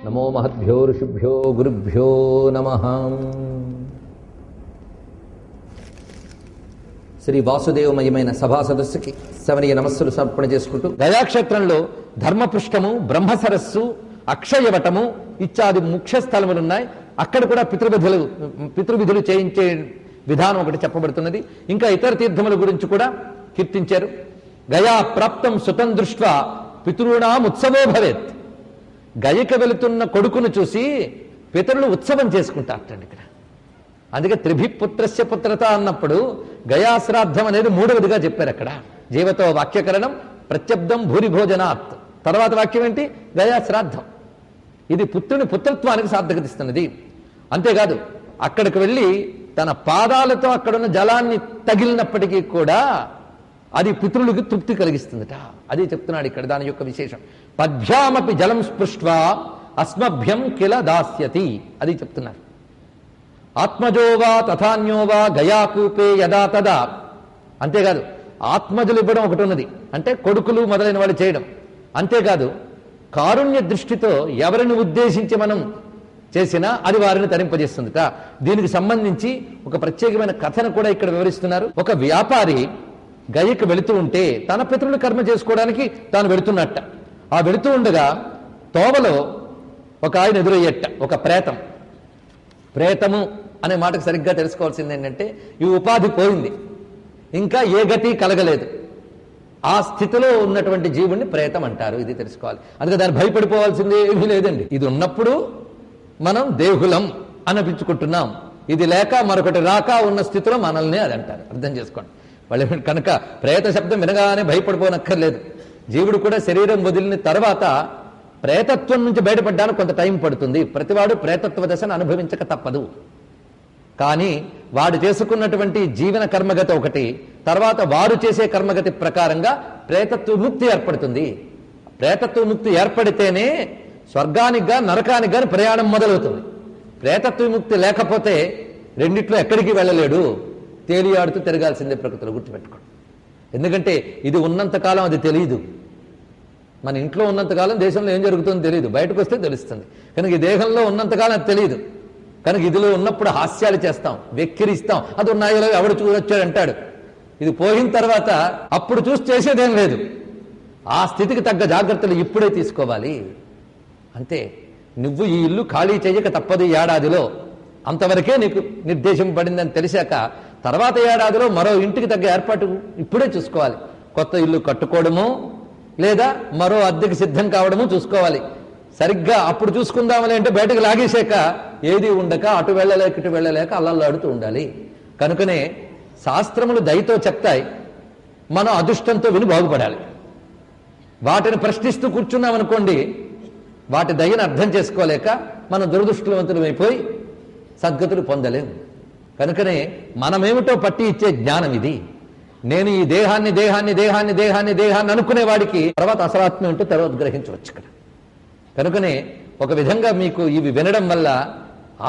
నమో మహద్భ్యో ఋషిభ్యో గురుభ్యో నమః. శ్రీ వాసుదేవమయమైన సభా సదస్సుకి శవనీయ నమస్సులు సమర్పణ చేసుకుంటూ, గయాక్షేత్రంలో ధర్మపృష్టము, బ్రహ్మసరస్సు, అక్షయవటము ఇత్యాది ముఖ్య స్థలములున్నాయి. అక్కడ కూడా పితృవిధులు చేయించే విధానం ఒకటి చెప్పబడుతున్నది. ఇంకా ఇతర తీర్థముల గురించి కూడా కీర్తించారు. గయా ప్రాప్తం సుతం దృష్ట్వా పితృణాం ఉత్సవో భవేత్. గయకి వెళుతున్న కొడుకును చూసి పితరులు ఉత్సవం చేసుకుంటారటండి ఇక్కడ. అందుకే త్రిభిపుత్రస్య పుత్రత అన్నప్పుడు గయాశ్రాద్ధం అనేది మూడవదిగా చెప్పారు అక్కడ. జీవతో వాక్యకరణం ప్రత్యబ్దం భూరిభోజనాత్. తర్వాత వాక్యం ఏంటి? గయాశ్రాద్ధం. ఇది పుత్రుని పుత్రత్వానికి సార్థకతిస్తున్నది. అంతేకాదు, అక్కడికి వెళ్ళి తన పాదాలతో అక్కడున్న జలాన్ని తగిలినప్పటికీ కూడా అది పితృలకు తృప్తి కలిగిస్తుందట. అది చెప్తున్నాడు ఇక్కడ దాని యొక్క విశేషం. పద్భ్యామపి జలం స్పృష్ట్వా అస్మభ్యం కిల దాస్యతి. అది చెప్తున్నారు. ఆత్మజోవా తథాన్యోవా గయాకూపే యదా తదా. అంతేకాదు, ఆత్మజులు ఇవ్వడం ఒకటి ఉన్నది, అంటే కొడుకులు మొదలైన వాళ్ళు చేయడం. అంతేకాదు, కారుణ్య దృష్టితో ఎవరిని ఉద్దేశించి మనం చేసినా అది వారిని తరింపజేస్తుందట. దీనికి సంబంధించి ఒక ప్రత్యేకమైన కథను కూడా ఇక్కడ వివరిస్తున్నారు. ఒక వ్యాపారి గయకు వెళుతూ ఉంటే తన పితరులు కర్మ చేసుకోవడానికి తాను వెళుతున్నట్ట. ఆ వెళుతూ ఉండగా తోవలో ఒక ఆయన ఎదురయ్యట, ఒక ప్రేతం. ప్రేతము అనే మాటకు సరిగ్గా తెలుసుకోవాల్సింది ఏంటంటే, ఈ ఉపాధి పోయింది, ఇంకా ఏ గతి కలగలేదు. ఆ స్థితిలో ఉన్నటువంటి జీవుణ్ణి ప్రేతం అంటారు. ఇది తెలుసుకోవాలి. అందుకే దాన్ని భయపడిపోవాల్సింది ఏమీ లేదండి. ఇది ఉన్నప్పుడు మనం దేహులం అనిపించుకుంటున్నాం, ఇది లేక మరొకటి రాక ఉన్న స్థితిలో మనల్ని అది అంటారు. అర్థం చేసుకోండి. వాళ్ళు కనుక ప్రేత శబ్దం వినగానే భయపడిపోనక్కర్లేదు. జీవుడు కూడా శరీరం వదిలిన తర్వాత ప్రేతత్వం నుంచి బయటపడ్డానికి కొంత టైం పడుతుంది. ప్రతివాడు ప్రేతత్వ దశను అనుభవించక తప్పదు. కానీ వాడు చేసుకున్నటువంటి జీవన కర్మగతి ఒకటి, తర్వాత వారు చేసే కర్మగతి ప్రకారంగా ప్రేతత్వ ముక్తి ఏర్పడుతుంది. ప్రేతత్వ ముక్తి ఏర్పడితేనే స్వర్గానికి గా నరకానికి గాని ప్రయాణం మొదలవుతుంది. ప్రేతత్వ ముక్తి లేకపోతే రెండిట్లో ఎక్కడికి వెళ్ళలేడు, తేలియాడుతూ తిరగాల్సిందే ప్రకృతిలో. గుర్తుపెట్టుకోండి. ఎందుకంటే ఇది ఉన్నంతకాలం అది తెలియదు. మన ఇంట్లో ఉన్నంతకాలం దేశంలో ఏం జరుగుతుందో తెలియదు, బయటకు వస్తే తెలుస్తుంది. కనుక ఈ దేహంలో ఉన్నంతకాలం అది తెలియదు. కనుక ఇదిలో ఉన్నప్పుడు హాస్యాలు చేస్తాం, వెక్కిరిస్తాం, అది ఉన్నాయో ఎవడు చూడొచ్చాడు అంటాడు. ఇది పోయిన తర్వాత అప్పుడు చూసి చేసేదేం లేదు. ఆ స్థితికి తగ్గ జాగ్రత్తలు ఇప్పుడే తీసుకోవాలి. అంతే. నువ్వు ఈ ఇల్లు ఖాళీ చేయక తప్పదు ఏడాదిలో, అంతవరకే నీకు నిర్దేశం పడిందని తెలిసాక తర్వాత ఏడాదిలో మరో ఇంటికి తగ్గ ఏర్పాటు ఇప్పుడే చూసుకోవాలి. కొత్త ఇల్లు కట్టుకోవడము లేదా మరో అద్దెకి సిద్ధం కావడము చూసుకోవాలి. సరిగ్గా అప్పుడు చూసుకుందామని అంటే బయటకు లాగేసాక ఏది ఉండక అటు వెళ్ళలేక ఇటు వెళ్ళలేక అల్లల్లాడుతూ ఉండాలి. కనుకనే శాస్త్రములు దయతో చెప్తాయి, మనం అదృష్టంతో విని బాగుపడాలి. వాటిని ప్రశ్నిస్తూ కూర్చున్నామనుకోండి, వాటి దయను అర్థం చేసుకోలేక మనం దురదృష్టవంతులమైపోయి సద్గతులు పొందలేము. కనుకనే మనమేమిటో పట్టి ఇచ్చే జ్ఞానం ఇది. నేను ఈ దేహాన్ని దేహాన్ని దేహాన్ని దేహాన్ని దేహాన్ని అనుకునే వాడికి తర్వాత అసలాత్మ ఏంటో తర్వాత గ్రహించవచ్చు ఇక్కడ. కనుకనే ఒక విధంగా మీకు ఇవి వినడం వల్ల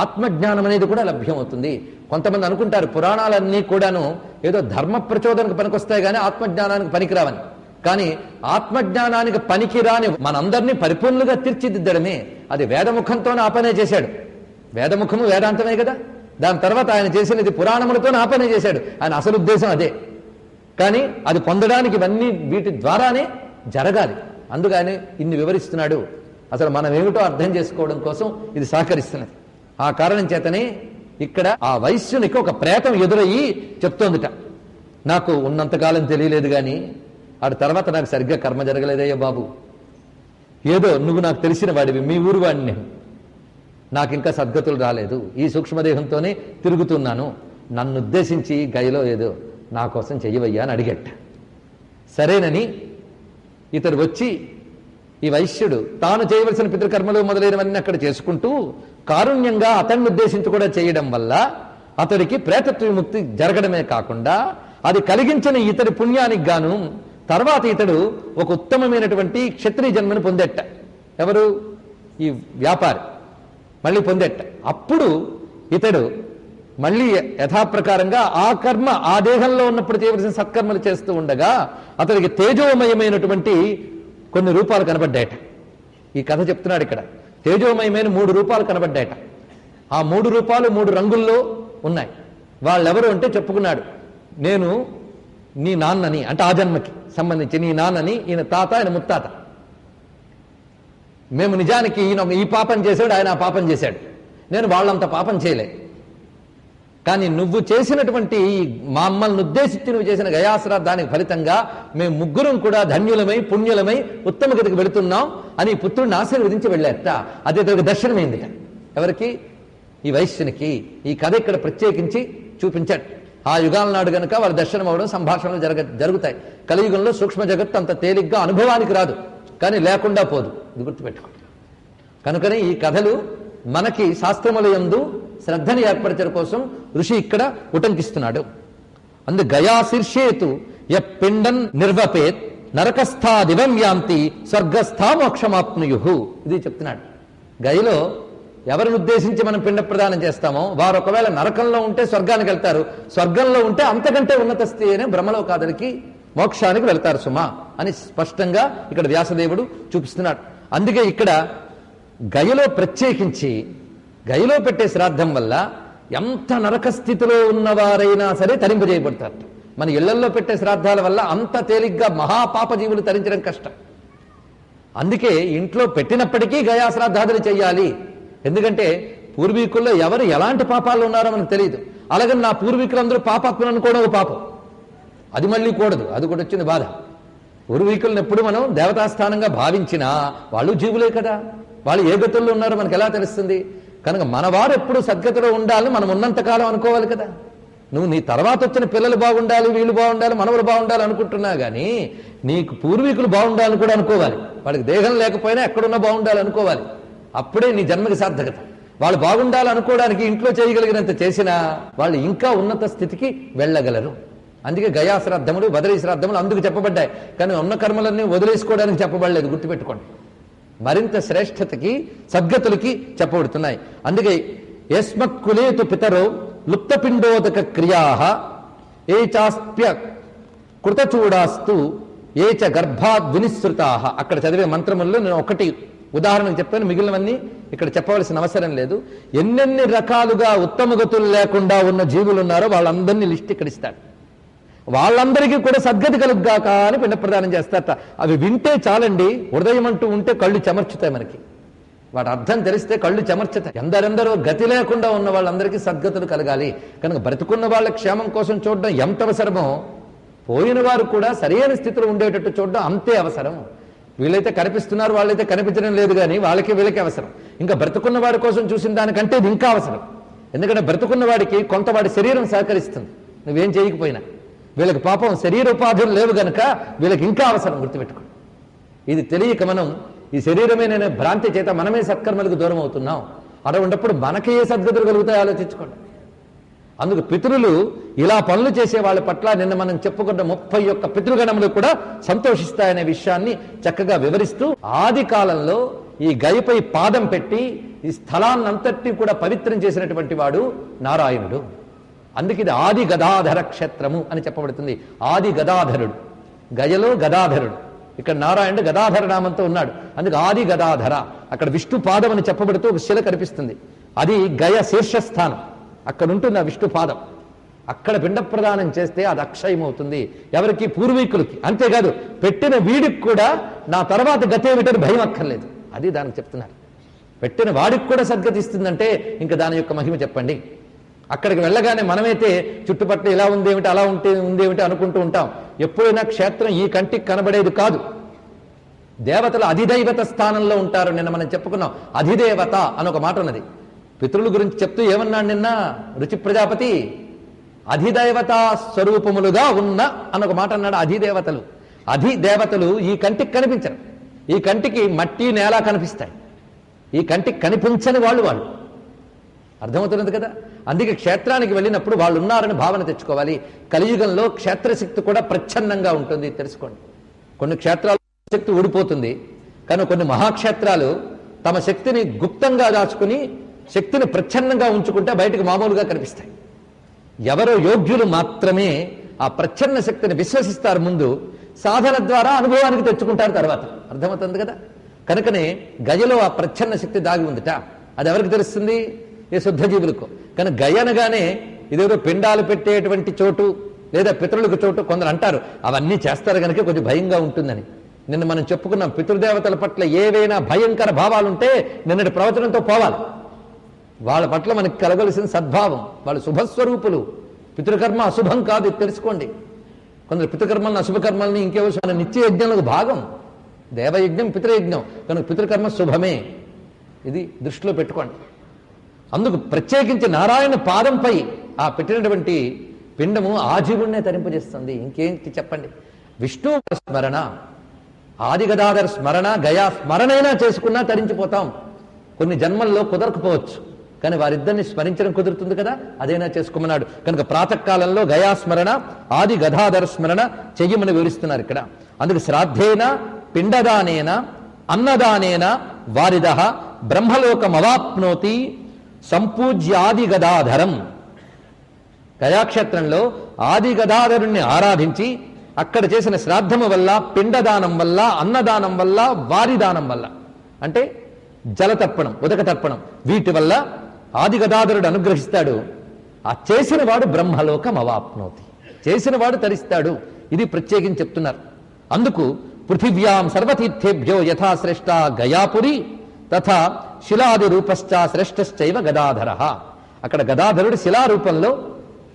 ఆత్మజ్ఞానం అనేది కూడా లభ్యమవుతుంది. కొంతమంది అనుకుంటారు పురాణాలన్నీ కూడాను ఏదో ధర్మ ప్రచోదనకు పనికొస్తాయి కానీ ఆత్మజ్ఞానానికి పనికిరావని. కానీ ఆత్మజ్ఞానానికి పనికిరాని మనందరినీ పరిపూర్ణంగా తీర్చిదిద్దడమే. అది వేదముఖంతోనే ఆ పనే చేశాడు. వేదముఖము వేదాంతమే కదా. దాని తర్వాత ఆయన చేసినది పురాణములతోనే ఆ పనే చేశాడు. ఆయన అసలు ఉద్దేశం అదే. కానీ అది పొందడానికి ఇవన్నీ వీటి ద్వారానే జరగాలి. అందుకు ఆయన ఇన్ని వివరిస్తున్నాడు. అసలు మనం ఏమిటో అర్థం చేసుకోవడం కోసం ఇది సహకరిస్తున్నది. ఆ కారణం చేతనే ఇక్కడ ఆ వైశ్యునికి ఒక ప్రేతం ఎదురయ్యి చెప్తోందిట, నాకు ఉన్నంతకాలం తెలియలేదు కానీ ఆడు తర్వాత నాకు సరిగ్గా కర్మ జరగలేదయ్యా బాబు. ఏదో నువ్వు నాకు తెలిసిన వాడివి, మీ ఊరు వాడిని, నాకు ఇంకా సద్గతులు రాలేదు, ఈ సూక్ష్మదేహంతోనే తిరుగుతున్నాను, నన్ను ఉద్దేశించి గయలో ఏదో నా కోసం చెయ్యవయ్యా అని అడిగట్ట. సరేనని ఇతడు వచ్చి ఈ వైశ్యుడు తాను చేయవలసిన పితృకర్మలు మొదలైనవన్నీ అక్కడ చేసుకుంటూ కారుణ్యంగా అతన్ని ఉద్దేశించి కూడా చేయడం వల్ల అతడికి ప్రేతత్వ విముక్తి జరగడమే కాకుండా అది కలిగించిన ఇతడి పుణ్యానికి గాను తర్వాత ఇతడు ఒక ఉత్తమమైనటువంటి క్షత్రియ జన్మను పొందెట్ట. ఎవరు? ఈ వ్యాపారి మళ్ళీ పొందెట్ట. అప్పుడు ఇతడు మళ్ళీ యథాప్రకారంగా ఆ కర్మ ఆ దేహంలో ఉన్నప్పుడు చేయవలసిన సత్కర్మలు చేస్తూ ఉండగా అతడికి తేజోమయమైనటువంటి కొన్ని రూపాలు కనబడ్డాయట. ఈ కథ చెప్తున్నాడు ఇక్కడ. తేజోమయమైన 3 రూపాలు కనబడ్డాయట. ఆ 3 రూపాలు 3 రంగుల్లో ఉన్నాయి. వాళ్ళెవరు అంటే చెప్పుకున్నాడు, నేను నీ నాన్నని, అంటే ఆ జన్మకి సంబంధించి నీ నాన్నని, ఈయన తాత, ఆయన ముత్తాత. మేము నిజానికి ఈయన ఈ పాపం చేశాడు, ఆయన ఆ పాపం చేశాడు. నేను వాళ్ళంత పాపం చేయలే. కానీ నువ్వు చేసినటువంటి మమ్మల్ని ఉద్దేశించి నువ్వు చేసిన గయాశ్రాద్ధానికి ఫలితంగా మేము ముగ్గురం కూడా ధన్యులమై పుణ్యులమై ఉత్తమ గతికి వెళుతున్నాం అని పుత్రుడిని ఆశీర్వదించి వెళ్ళేట. అది ఇతనికి దర్శనమైంది. ఎవరికి? ఈ వైశ్యునికి. ఈ కథ ఇక్కడ ప్రత్యేకించి చూపించాడు. ఆ యుగాల నాడు గనక వాళ్ళ దర్శనం అవడం, సంభాషణలు జరుగుతాయి. కలియుగంలో సూక్ష్మ జగత్తు అంత తేలిగ్గా అనుభవానికి రాదు, కానీ లేకుండా పోదు. ఇది గుర్తుపెట్టుకో. కనుకనే ఈ కథలు మనకి శాస్త్రముల యందు శ్రద్ధని ఏర్పరచడం కోసం ఋషి ఇక్కడ ఉటంకిస్తున్నాడు. అందు గయా శీర్షేతు య పిండం నిర్వపేత్ నరకస్థా దివం యాంతి స్వర్గస్థా మోక్షమాప్నుయు. ఇది చెప్తున్నాడు. గయలో ఎవరిని ఉద్దేశించి మనం పిండ ప్రదానం చేస్తామో వారు ఒకవేళ నరకంలో ఉంటే స్వర్గానికి వెళ్తారు, స్వర్గంలో ఉంటే అంతకంటే ఉన్నత స్థితి అనే బ్రహ్మలోకాదులకి మోక్షానికి వెళ్తారు సుమా అని స్పష్టంగా ఇక్కడ వ్యాసదేవుడు చూపిస్తున్నాడు. అందుకే ఇక్కడ గయలో ప్రత్యేకించి గయలో పెట్టే శ్రాద్ధం వల్ల ఎంత నరక స్థితిలో ఉన్నవారైనా సరే తరింపజేయబడతారు. మన ఇళ్లల్లో పెట్టే శ్రాద్ధాల వల్ల అంత తేలిగ్గా మహాపాప జీవులు తరించడం కష్టం. అందుకే ఇంట్లో పెట్టినప్పటికీ గయా శ్రాద్ధాదులు చెయ్యాలి. ఎందుకంటే పూర్వీకుల్లో ఎవరు ఎలాంటి పాపాలు ఉన్నారో మనకు తెలియదు. అలాగని నా పూర్వీకులందరూ పాపాత్ములు అనుకోవడం ఒక పాపం. అది మళ్ళీ కూడదు. అది కూడా వచ్చింది బాధ. పూర్వీకులను ఎప్పుడు మనం దేవతాస్థానంగా భావించినా వాళ్ళు జీవులే కదా. వాళ్ళు ఏ గతుల్లో ఉన్నారో మనకు ఎలా తెలుస్తుంది? కనుక మనవారు ఎప్పుడు సద్గతిలో ఉండాలని మనం ఉన్నంతకాలం అనుకోవాలి కదా. నువ్వు నీ తర్వాత వచ్చిన పిల్లలు బాగుండాలి, వీళ్ళు బాగుండాలి, మనవలు బాగుండాలి అనుకుంటున్నా కానీ నీకు పూర్వీకులు బాగుండాలని కూడా అనుకోవాలి. వాళ్ళకి దేహం లేకపోయినా ఎక్కడున్నా బాగుండాలి అనుకోవాలి. అప్పుడే నీ జన్మకి సార్థకత. వాళ్ళు బాగుండాలి అనుకోవడానికి ఇంట్లో చేయగలిగినంత చేసినా వాళ్ళు ఇంకా ఉన్నత స్థితికి వెళ్ళగలరు. అందుకే గయా శ్రాద్ధములు, బదరీ శ్రాద్ధములు అందుకు చెప్పబడ్డాయి. కానీ ఉన్న కర్మలన్నీ వదిలేసుకోవడానికి చెప్పబడలేదు. గుర్తుపెట్టుకోండి. మరింత శ్రేష్టతకి సద్గతులకి చెప్పబడుతున్నాయి. అందుకే యస్మత్కులేతు పితరో లుప్తపిండోదక క్రియా ఏ చాస్ప్య కృతచూడాస్తు ఏ చ గర్భాద్ వినిశ్రుతా. అక్కడ చదివే మంత్రముల్లో నేను ఒకటి ఉదాహరణకు చెప్పాను, మిగిలినవన్నీ ఇక్కడ చెప్పవలసిన అవసరం లేదు. ఎన్నెన్ని రకాలుగా ఉత్తమ గతులు లేకుండా ఉన్న జీవులు ఉన్నారో వాళ్ళందరినీ లిస్ట్ ఇక్కడ ఇస్తాడు. వాళ్ళందరికీ కూడా సద్గతి కలుగ్గాక అని పిండ ప్రదానం చేస్తారట. అవి వింటే చాలండి, హృదయం అంటూ ఉంటే కళ్ళు చెమర్చుతాయి. మనకి వాటి అర్థం తెలిస్తే కళ్ళు చెమర్చుతాయి. ఎందరెందరో గతి లేకుండా ఉన్న వాళ్ళందరికీ సద్గతులు కలగాలి. కనుక బ్రతుకున్న వాళ్ళ క్షేమం కోసం చూడడం ఎంత అవసరమో పోయిన వారు కూడా సరైన స్థితిలో ఉండేటట్టు చూడడం అంతే అవసరం. వీళ్ళైతే కనిపిస్తున్నారు, వాళ్ళైతే కనిపించడం లేదు, కానీ వాళ్ళకి వీళ్ళకి అవసరం. ఇంకా బ్రతుకున్న వారి కోసం చూసిన దానికంటే ఇది ఇంకా అవసరం. ఎందుకంటే బ్రతుకున్న వాడికి కొంత వాడి శరీరం సహకరిస్తుంది, నువ్వేం చేయకపోయినా. వీళ్ళకి పాపం శరీర ఉపాధులు లేవు గనక వీళ్ళకి ఇంకా అవసరం. గుర్తుపెట్టుకోండి. ఇది తెలియక మనం ఈ శరీరమైన భ్రాంతి చేత మనమే సత్కర్మలకు దూరం అవుతున్నాం. అలా ఉన్నప్పుడు మనకి ఏ సద్గతులు కలుగుతాయో ఆలోచించుకోండి. అందుకు పితరులు ఇలా పనులు చేసే వాళ్ళ పట్ల నిన్న మనం చెప్పుకున్న 31 పితృగణములు కూడా సంతోషిస్తాయనే విషయాన్ని చక్కగా వివరిస్తూ ఆది కాలంలో ఈ గయపై పాదం పెట్టి ఈ స్థలాన్నంతటి కూడా పవిత్రం చేసినటువంటి వాడు నారాయణుడు. అందుకే ఇది ఆది గదాధర క్షేత్రము అని చెప్పబడుతుంది. ఆది గదాధరుడు, గయలో గదాధరుడు. ఇక్కడ నారాయణుడు గదాధర నామంతో ఉన్నాడు. అందుకే ఆది గదాధర. అక్కడ విష్ణు పాదం అని చెప్పబడుతూ ఒక శిల కనిపిస్తుంది. అది గయ శీర్షస్థానం. అక్కడ ఉంటుంది ఆ విష్ణు పాదం. అక్కడ పిండ ప్రదానం చేస్తే అది అక్షయమవుతుంది. ఎవరికి? పూర్వీకులకి. అంతేకాదు పెట్టిన వీడికి కూడా నా తర్వాత గతేమిటని భయం అక్కర్లేదు. అది దానికి చెప్తున్నారు. పెట్టిన వాడికి కూడా సద్గతి ఇస్తుందంటే ఇంకా దాని యొక్క మహిమ చెప్పండి. అక్కడికి వెళ్ళగానే మనమైతే చుట్టుపక్కల ఇలా ఉందేమిటి, అలా ఉందేమిటి అనుకుంటూ ఉంటాం. ఎప్పుడైనా క్షేత్రం ఈ కంటికి కనబడేది కాదు. దేవతలు అధిదైవత స్థానంలో ఉంటారు. నిన్న మనం చెప్పుకున్నాం అధిదేవత అని ఒక మాట ఉన్నది. పితృల గురించి చెప్తూ ఏమన్నాడు నిన్న రుచి ప్రజాపతి? అధిదేవతా స్వరూపములుగా ఉన్న అని ఒక మాట అన్నాడు. అధిదేవతలు అధి దేవతలు ఈ కంటికి కనిపించరు. ఈ కంటికి మట్టి నేల కనిపిస్తాయి. ఈ కంటికి కనిపించని వాళ్ళు అర్థమవుతున్నది కదా. అందుకే క్షేత్రానికి వెళ్ళినప్పుడు వాళ్ళు ఉన్నారని భావన తెచ్చుకోవాలి. కలియుగంలో క్షేత్రశక్తి కూడా ప్రచ్ఛన్నంగా ఉంటుంది తెలుసుకోండి. కొన్ని క్షేత్రాల శక్తి ఊడిపోతుంది, కానీ కొన్ని మహాక్షేత్రాలు తమ శక్తిని గుప్తంగా దాచుకుని శక్తిని ప్రచ్ఛన్నంగా ఉంచుకుంటే బయటకు మామూలుగా కనిపిస్తాయి. ఎవరో యోగ్యులు మాత్రమే ఆ ప్రచ్ఛన్న శక్తిని విశ్వసిస్తారు, ముందు సాధన ద్వారా అనుభవానికి తెచ్చుకుంటారు తర్వాత. అర్థమవుతుంది కదా. కనుకనే గయలో ఆ ప్రచ్ఛన్న శక్తి దాగి ఉందిట. అది ఎవరికి తెలుస్తుంది? ఏ శుద్ధజీవులకు. కానీ గయ అనగానే ఇదేదో పిండాలు పెట్టేటువంటి చోటు లేదా పితరులకు చోటు కొందరు అంటారు. అవన్నీ చేస్తారు కనుక కొంచెం భయంగా ఉంటుందని. నిన్న మనం చెప్పుకున్నాం, పితృదేవతల పట్ల ఏవైనా భయంకర భావాలుంటే నిన్నటి ప్రవచనంతో పోవాలి. వాళ్ళ పట్ల మనకి కలగలసిన సద్భావం. వాళ్ళు శుభస్వరూపులు. పితృకర్మ అశుభం కాదు, ఇది తెలుసుకోండి. కొందరు పితృకర్మలను అశుభకర్మల్ని ఇంకేవో మన నిత్య యజ్ఞంలో భాగం. దేవయజ్ఞం పితృయజ్ఞం కనుక పితృకర్మ శుభమే. ఇది దృష్టిలో పెట్టుకోండి. అందుకు ప్రత్యేకించి నారాయణ పాదంపై ఆ పెట్టినటువంటి పిండము ఆజీవుణ్ణే తరింపజేస్తుంది. ఇంకేంటి చెప్పండి. విష్ణు స్మరణ, ఆది గదాధర స్మరణ, గయా స్మరణైనా చేసుకున్నా తరించిపోతాం. కొన్ని జన్మల్లో కుదరకపోవచ్చు, కానీ వారిద్దరిని స్మరించడం కుదురుతుంది కదా, అదైనా చేసుకోమన్నాడు. కనుక ప్రాతకాలంలో గయా స్మరణ, ఆది గదాధర స్మరణ చెయ్యమని వివరిస్తున్నారు ఇక్కడ. అందుకు శ్రాద్ధేన పిండదానేన అన్నదానేన వారిద బ్రహ్మలోకమవాప్నోతి సంపూజ్యాది గదాధరం. గయాక్షేత్రంలో ఆది గదాధరుణ్ణి ఆరాధించి అక్కడ చేసిన శ్రాద్ధము వల్ల, పిండదానం వల్ల, అన్నదానం వల్ల, వారిదానం వల్ల, అంటే జలతర్పణం, ఉదక తర్పణం, వీటి వల్ల ఆది గదాధరుడు అనుగ్రహిస్తాడు. ఆ చేసిన వాడు బ్రహ్మలోకం అవాప్నోతి, చేసిన వాడు తరిస్తాడు. ఇది ప్రత్యేకించి చెప్తున్నారు. అందుకు పృథివ్యాం సర్వతీర్థేభ్యో యథాశ్రేష్ట గయాపురి తథా శిలాది రూపశ్చ శ్రేష్టశ్చైవ గదాధర. అక్కడ గదాధరుడు శిలారూపంలో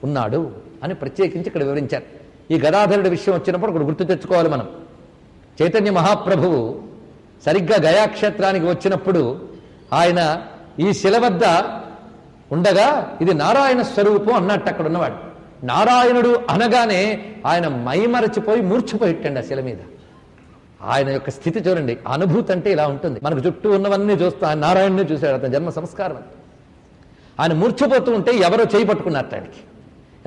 ఉన్నాడు అని ప్రత్యేకించి ఇక్కడ వివరించారు. ఈ గదాధరుడి విషయం వచ్చినప్పుడు ఇక్కడ గుర్తు తెచ్చుకోవాలి మనం. చైతన్య మహాప్రభువు సరిగ్గా గయాక్షేత్రానికి వచ్చినప్పుడు ఆయన ఈ శిల వద్ద ఉండగా ఇది నారాయణ స్వరూపం అన్నట్టు అక్కడ ఉన్నవాడు. నారాయణుడు అనగానే ఆయన మైమరచిపోయి మూర్ఛపోయిట్టండి ఆ శిల మీద. ఆయన యొక్క స్థితి చూడండి. అనుభూతి అంటే ఇలా ఉంటుంది. మనకు చుట్టూ ఉన్నవన్నీ చూస్తూ ఆయన నారాయణుని చూశాడు. అతని జన్మ సంస్కారం అది. ఆయన మూర్ఛపోతూ ఉంటే ఎవరో చెయ్యి పట్టుకున్నారు. ఆయనకి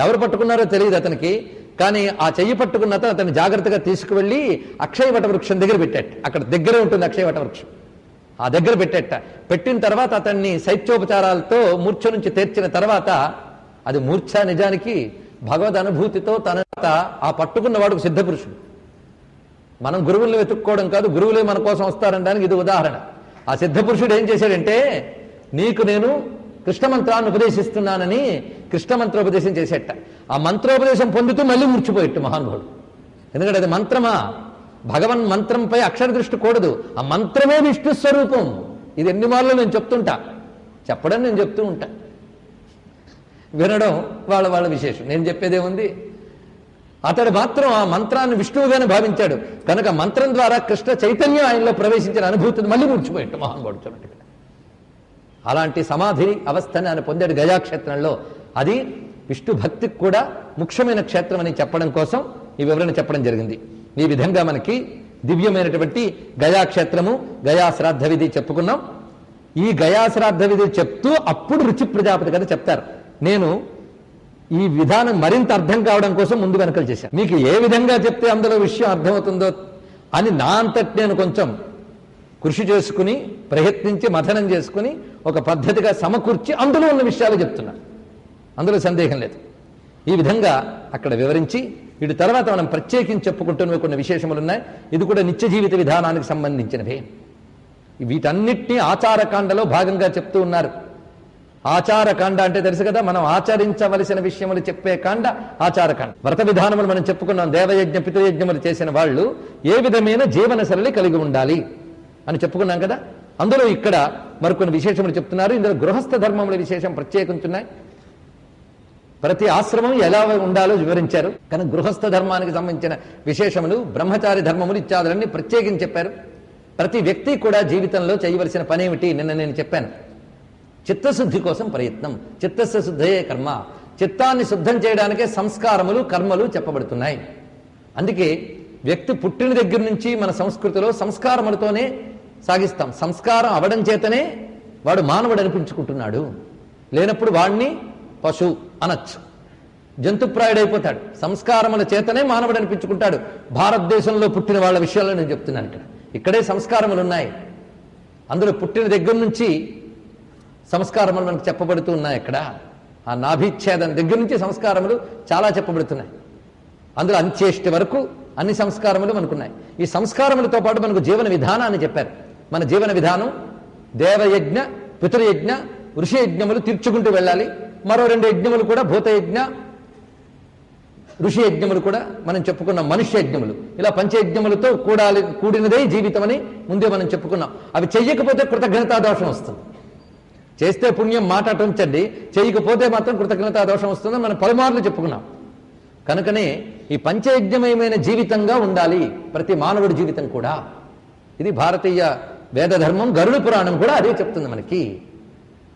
ఎవరు పట్టుకున్నారో తెలియదు అతనికి. కానీ ఆ చెయ్యి పట్టుకున్న అతను జాగ్రత్తగా తీసుకువెళ్ళి అక్షయవట వృక్షం దగ్గర పెట్టాట. అక్కడ దగ్గరే ఉంటుంది అక్షయవట వృక్షం. ఆ దగ్గర పెట్టేట. పెట్టిన తర్వాత అతన్ని శైత్యోపచారాలతో మూర్ఛ నుంచి తీర్చిన తర్వాత అది మూర్ఛ నిజానికి భగవద్ అనుభూతితో తన ఆ పట్టుకున్న వాడుకు సిద్ధపురుషుడు. మనం గురువుల్ని వెతుక్కోవడం కాదు, గురువులే మన కోసం వస్తారనడానికి ఇది ఉదాహరణ. ఆ సిద్ధపురుషుడు ఏం చేశాడంటే, నీకు నేను కృష్ణ మంత్రాన్ని ఉపదేశిస్తున్నానని కృష్ణ మంత్రోపదేశం చేసేట. ఆ మంత్రోపదేశం పొందుతూ మళ్ళీ మూర్చిపోయేట్టు మహానుభావుడు. ఎందుకంటే అది మంత్రమా, భగవన్ మంత్రంపై అక్షర దృష్టి కూడదు. ఆ మంత్రమే విష్ణు స్వరూపం. ఇది ఎన్ని మార్లు నేను చెప్తుంటా, చెప్పడం నేను చెప్తూ ఉంటా, వినడం వాళ్ళ వాళ్ళ విశేషం. నేను చెప్పేదేముంది. అతడు మాత్రం ఆ మంత్రాన్ని విష్ణువుగానే భావించాడు కనుక మంత్రం ద్వారా కృష్ణ చైతన్యం ఆయనలో ప్రవేశించిన అనుభూతిని మళ్ళీ ముడిచిపోయాడు మహానుభావుడు. చూడండి, అలాంటి సమాధి అవస్థని ఆయన పొందాడు గయాక్షేత్రంలో. అది విష్ణు భక్తికి కూడా ముఖ్యమైన క్షేత్రం అని చెప్పడం కోసం ఈ వివరణ చెప్పడం జరిగింది. ఈ విధంగా మనకి దివ్యమైనటువంటి గయాక్షేత్రము, గయా శ్రాద్ధ విధి చెప్పుకున్నాం. ఈ గయా శ్రాద్ధ విధి చెప్తూ అప్పుడు రుచి ప్రజాపతి కథ చెప్తారు. నేను ఈ విధానం మరింత అర్థం కావడం కోసం ముందు వెనకలు చేశాను. మీకు ఏ విధంగా చెప్తే అందులో విషయం అర్థమవుతుందో అని నా అంతటి నేను కొంచెం కృషి చేసుకుని ప్రయత్నించి మథనం చేసుకుని ఒక పద్ధతిగా సమకూర్చి అందులో ఉన్న విషయాలు చెప్తున్నా. అందులో సందేహం లేదు. ఈ విధంగా అక్కడ వివరించి వీటి తర్వాత మనం ప్రత్యేకించి చెప్పుకుంటున్న కొన్ని విశేషములు ఉన్నాయి. ఇది కూడా నిత్య జీవిత విధానానికి సంబంధించినవే. వీటన్నిటినీ ఆచారకాండలో భాగంగా చెప్తూ ఉన్నారు. ఆచారకాండ అంటే తెలుసు కదా, మనం ఆచరించవలసిన విషయములు చెప్పే కాండ ఆచారకాండ. వ్రత విధానములు మనం చెప్పుకున్నాం. దేవయజ్ఞ పితృయజ్ఞములు చేసిన వాళ్ళు ఏ విధమైన జీవన శైలి కలిగి ఉండాలి అని చెప్పుకున్నాం కదా. అందులో ఇక్కడ మరికొన్ని విశేషములు చెప్తున్నారు. ఇందులో గృహస్థ ధర్మముల విశేషం ప్రత్యేకించున్నాయి. ప్రతి ఆశ్రమం ఎలా ఉండాలో వివరించారు. కానీ గృహస్థ ధర్మానికి సంబంధించిన విశేషములు, బ్రహ్మచారి ధర్మములు ఇత్యాదులన్నీ ప్రత్యేకించి చెప్పారు. ప్రతి వ్యక్తి కూడా జీవితంలో చేయవలసిన పనేమిటి నిన్న నేను చెప్పాను. చిత్తశుద్ధి కోసం ప్రయత్నం. చిత్తస్య శుద్ధయే కర్మ. చిత్తాన్ని శుద్ధం చేయడానికే సంస్కారములు, కర్మలు చెప్పబడుతున్నాయి. అందుకే వ్యక్తి పుట్టిన దగ్గర నుంచి మన సంస్కృతిలో సంస్కారములతోనే సాగిస్తాం. సంస్కారం అవడం చేతనే వాడు మానవుడు అనిపించుకుంటున్నాడు. లేనప్పుడు వాడిని పశు అనొచ్చు, జంతుప్రాయుడైపోతాడు. సంస్కారముల చేతనే మానవుడు అనిపించుకుంటాడు. భారతదేశంలో పుట్టిన వాళ్ళ విషయాల్లో నేను చెప్తున్నాను. ఇక్కడే సంస్కారములు ఉన్నాయి. అందులో పుట్టిన దగ్గర నుంచి సంస్కారములు మనకు చెప్పబడుతూ ఉన్నాయి. అక్కడ ఆ నాభిచ్ఛేదం దగ్గర నుంచి సంస్కారములు చాలా చెప్పబడుతున్నాయి. అందులో అంత్యేష్టి వరకు అన్ని సంస్కారములు మనకున్నాయి. ఈ సంస్కారములతో పాటు మనకు జీవన విధానాన్ని చెప్పారు. మన జీవన విధానం దేవయజ్ఞ, పితృయజ్ఞ, ఋషి యజ్ఞములు తీర్చుకుంటూ వెళ్ళాలి. మరో 2 యజ్ఞములు కూడా భూతయజ్ఞ, ఋషి యజ్ఞములు కూడా మనం చెప్పుకున్నాం. మనుష్య యజ్ఞములు, ఇలా పంచయజ్ఞములతో కూడినదే జీవితం అని ముందే మనం చెప్పుకున్నాం. అవి చెయ్యకపోతే కృతజ్ఞతా దోషం వస్తుంది. చేస్తే పుణ్యం మాట ఉంచండి, చేయకపోతే మాత్రం కృతజ్ఞతా దోషం వస్తుందని మనం పలుమార్లు చెప్పుకున్నాం. కనుకనే ఈ పంచయజ్ఞమయమైన జీవితంగా ఉండాలి ప్రతి మానవుడి జీవితం కూడా. ఇది భారతీయ వేద ధర్మం. గరుడ పురాణం కూడా అదే చెప్తుంది మనకి.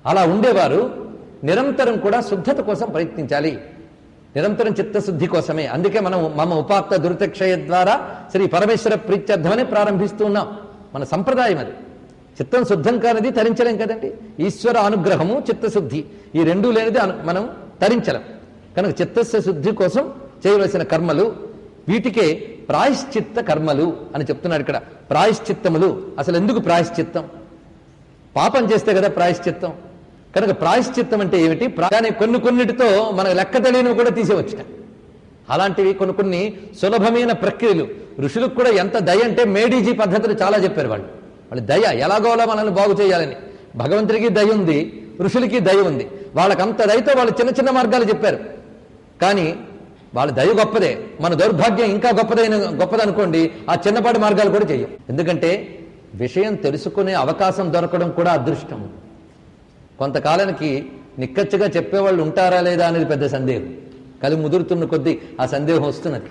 అలా ఉండేవారు నిరంతరం కూడా శుద్ధత కోసం ప్రయత్నించాలి, నిరంతరం చిత్తశుద్ధి కోసమే. అందుకే మనం మమ ఉపాత్త దురితక్షయ ద్వారా శ్రీ పరమేశ్వర ప్రీత్యర్థమని ప్రారంభిస్తూ ఉన్నాం. మన సంప్రదాయం అది. చిత్తం శుద్ధం కానిది తరించలేం కదండి. ఈశ్వర అనుగ్రహము, చిత్తశుద్ధి ఈ రెండూ లేనిది మనం తరించలేం. కనుక చిత్తస్య శుద్ధి కోసం చేయవలసిన కర్మలు, వీటికే ప్రాయశ్చిత్త కర్మలు అని చెప్తున్నాడు ఇక్కడ. ప్రాయశ్చిత్తములు. అసలు ఎందుకు ప్రాయశ్చిత్తం? పాపం చేస్తే కదా ప్రాయశ్చిత్తం. కనుక ప్రాయశ్చిత్తం అంటే ఏమిటి? కానీ కొన్నిటితో మన లెక్క తెలియనివి కూడా తీసేవచ్చు. అలాంటివి కొన్ని సులభమైన ప్రక్రియలు. ఋషులకు కూడా ఎంత దయ అంటే మేడీజీ పద్ధతులు చాలా చెప్పారు. వాళ్ళు దయ ఎలాగోలా మనల్ని బాగు చేయాలని. భగవంతుడికి దయ ఉంది, ఋషులకి దయ ఉంది. వాళ్ళకంత దయతో వాళ్ళు చిన్న చిన్న మార్గాలు చెప్పారు. కానీ వాళ్ళ దయ గొప్పదే, మన దౌర్భాగ్యం ఇంకా గొప్పదనుకోండి, ఆ చిన్నపాటి మార్గాలు కూడా చెయ్యం. ఎందుకంటే విషయం తెలుసుకునే అవకాశం దొరకడం కూడా అదృష్టం. కొంతకాలానికి నిక్కచ్చిగా చెప్పేవాళ్ళు ఉంటారా లేదా అనేది పెద్ద సందేహం. కలిగి ముదురుతున్న కొద్దీ ఆ సందేహం వస్తున్నది.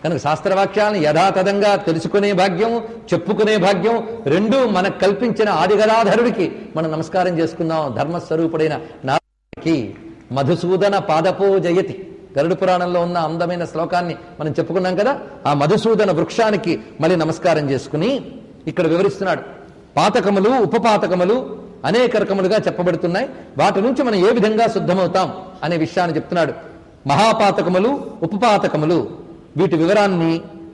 కనుక శాస్త్రవాక్యాలను యథాతథంగా తెలుసుకునే భాగ్యం, చెప్పుకునే భాగ్యం రెండూ మనకు కల్పించిన ఆదిగదాధరుడికి మనం నమస్కారం చేసుకుందాం. ధర్మస్వరూపుడైన నారాయణుడికి. మధుసూదన పాదపో జయతి, గరుడ పురాణంలో ఉన్న అందమైన శ్లోకాన్ని మనం చెప్పుకున్నాం కదా. ఆ మధుసూదన వృక్షానికి మళ్ళీ నమస్కారం చేసుకుని ఇక్కడ వివరిస్తున్నాడు. పాతకములు, ఉపపాతకములు అనేక రకములుగా చెప్పబడుతున్నాయి. వాటి నుంచి మనం ఏ విధంగా శుద్ధమవుతాం అనే విషయాన్ని చెప్తున్నాడు. మహాపాతకములు, ఉపపాతకములు, వీటి వివరాన్ని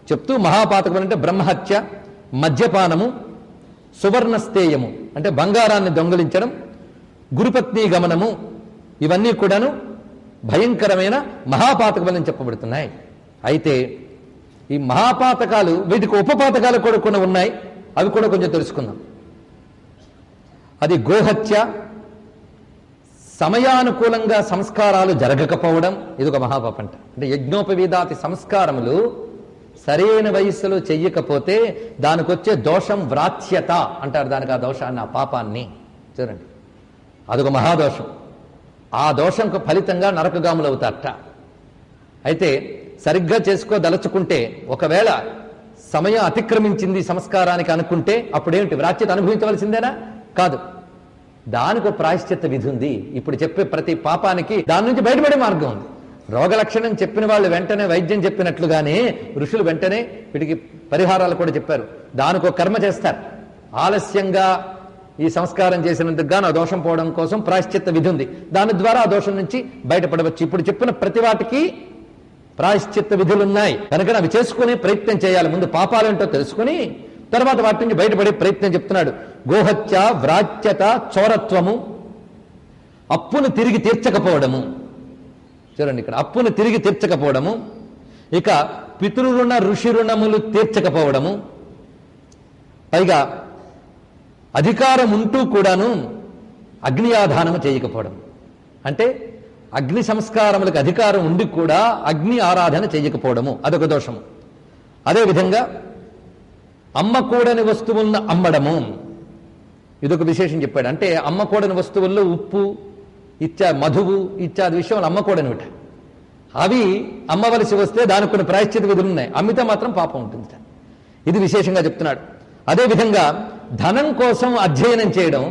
చెప్తూ, మహాపాతకములు అంటే బ్రహ్మహత్య, మద్యపానము, సువర్ణస్థేయము అంటే బంగారాన్ని దొంగిలించడం, గురుపత్ని గమనము, ఇవన్నీ కూడాను భయంకరమైన మహాపాతకములని చెప్పబడుతున్నాయి. అయితే ఈ మహాపాతకాలు, వీటికి ఉపపాతకాలు కూడా కొన్ని ఉన్నాయి. అవి కూడా కొంచెం తెలుసుకుందాం. అది గోహత్య, సమయానుకూలంగా సంస్కారాలు జరగకపోవడం, ఇది ఒక మహాపాపం. అంటే యజ్ఞోపవీదాతి సంస్కారములు సరైన వయస్సులో చెయ్యకపోతే దానికి వచ్చే దోషం వ్రాత్యత అంటారు. దానికి ఆ దోషాన్ని, ఆ పాపాన్ని చూడండి, అదొక మహాదోషం. ఆ దోషంకు ఫలితంగా నరకగాములు అవుతారట. అయితే సరిగ్గా చేసుకోదలుచుకుంటే, ఒకవేళ సమయం అతిక్రమించింది సంస్కారానికి అనుకుంటే అప్పుడేమిటి? వ్రాత్యత అనుభవించవలసిందేనా? కాదు. దానికి ఒక ప్రాయశ్చిత్త విధి ఉంది. ఇప్పుడు చెప్పే ప్రతి పాపానికి దాని నుంచి బయటపడే మార్గం ఉంది. రోగలక్షణం చెప్పిన వాళ్ళు వెంటనే వైద్యం చెప్పినట్లుగానే ఋషులు వెంటనే వీటికి పరిహారాలు కూడా చెప్పారు. దానికి ఒక కర్మ చేస్తారు. ఆలస్యంగా ఈ సంస్కారం చేసినందుకు గాను ఆ దోషం పోవడం కోసం ప్రాయశ్చిత్త విధి ఉంది. దాని ద్వారా ఆ దోషం నుంచి బయటపడవచ్చు. ఇప్పుడు చెప్పిన ప్రతి వాటికి ప్రాయశ్చిత్త విధులున్నాయి. కనుక అవి చేసుకునే ప్రయత్నం చేయాలి. ముందు పాపాలేంటో తెలుసుకుని తర్వాత వాటి నుంచి బయటపడే ప్రయత్నం చెప్తున్నాడు. గోహత్య, వ్రాత్యత, చోరత్వము, అప్పును తిరిగి తీర్చకపోవడము. చూడండి ఇక్కడ, అప్పును తిరిగి తీర్చకపోవడము, ఇక పితృరుణ ఋషి రుణములు తీర్చకపోవడము, పైగా అధికారం ఉంటూ కూడాను అగ్ని ఆధానము చేయకపోవడం. అంటే అగ్ని సంస్కారములకు అధికారం ఉండి కూడా అగ్ని ఆరాధన చేయకపోవడము, అదొక దోషము. అదేవిధంగా అమ్మకూడని వస్తువులను అమ్మడము, ఇదొక విశేషం చెప్పాడు. అంటే అమ్మకూడని వస్తువుల్లో ఉప్పు మధువు ఇత్యాది విషయాలు అమ్మకూడనివిట. అవి అమ్మవలసి వస్తే దానికి కొన్ని ప్రాయశ్చిత విధులు ఉన్నాయి. అమ్మితే మాత్రం పాపం ఉంటుంది. ఇది విశేషంగా చెప్తున్నాడు. అదేవిధంగా ధనం కోసం అధ్యయనం చేయడం,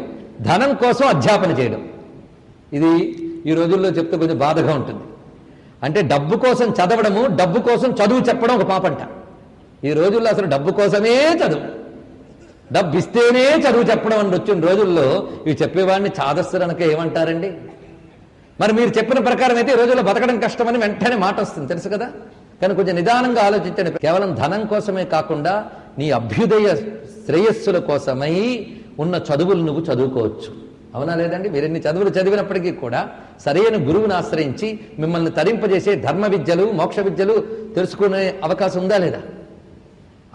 ధనం కోసం అధ్యాపన చేయడం, ఇది ఈ రోజుల్లో చెప్తే కొంచెం బాధగా ఉంటుంది. అంటే డబ్బు కోసం చదవడము, డబ్బు కోసం చదువు చెప్పడం ఒక పాపంట. ఈ రోజుల్లో అసలు డబ్బు కోసమే చదువు, డబ్బు ఇస్తేనే చదువు చెప్పడం అని వచ్చిన రోజుల్లో ఇవి చెప్పేవాడిని చాదస్తులు అనక ఏమంటారండి? మరి మీరు చెప్పిన ప్రకారం అయితే ఈ రోజుల్లో బతకడం కష్టమని వెంటనే మాట వస్తుంది, తెలుసు కదా. కానీ కొంచెం నిదానంగా ఆలోచించండి. కేవలం ధనం కోసమే కాకుండా నీ అభ్యుదయ శ్రేయస్సుల కోసమై ఉన్న చదువులు నువ్వు చదువుకోవచ్చు. అవునా లేదండి? మీరెన్ని చదువులు చదివినప్పటికీ కూడా సరైన గురువుని ఆశ్రయించి మిమ్మల్ని తరింపజేసే ధర్మ విద్యలు, మోక్ష విద్యలు తెలుసుకునే అవకాశం ఉందా లేదా?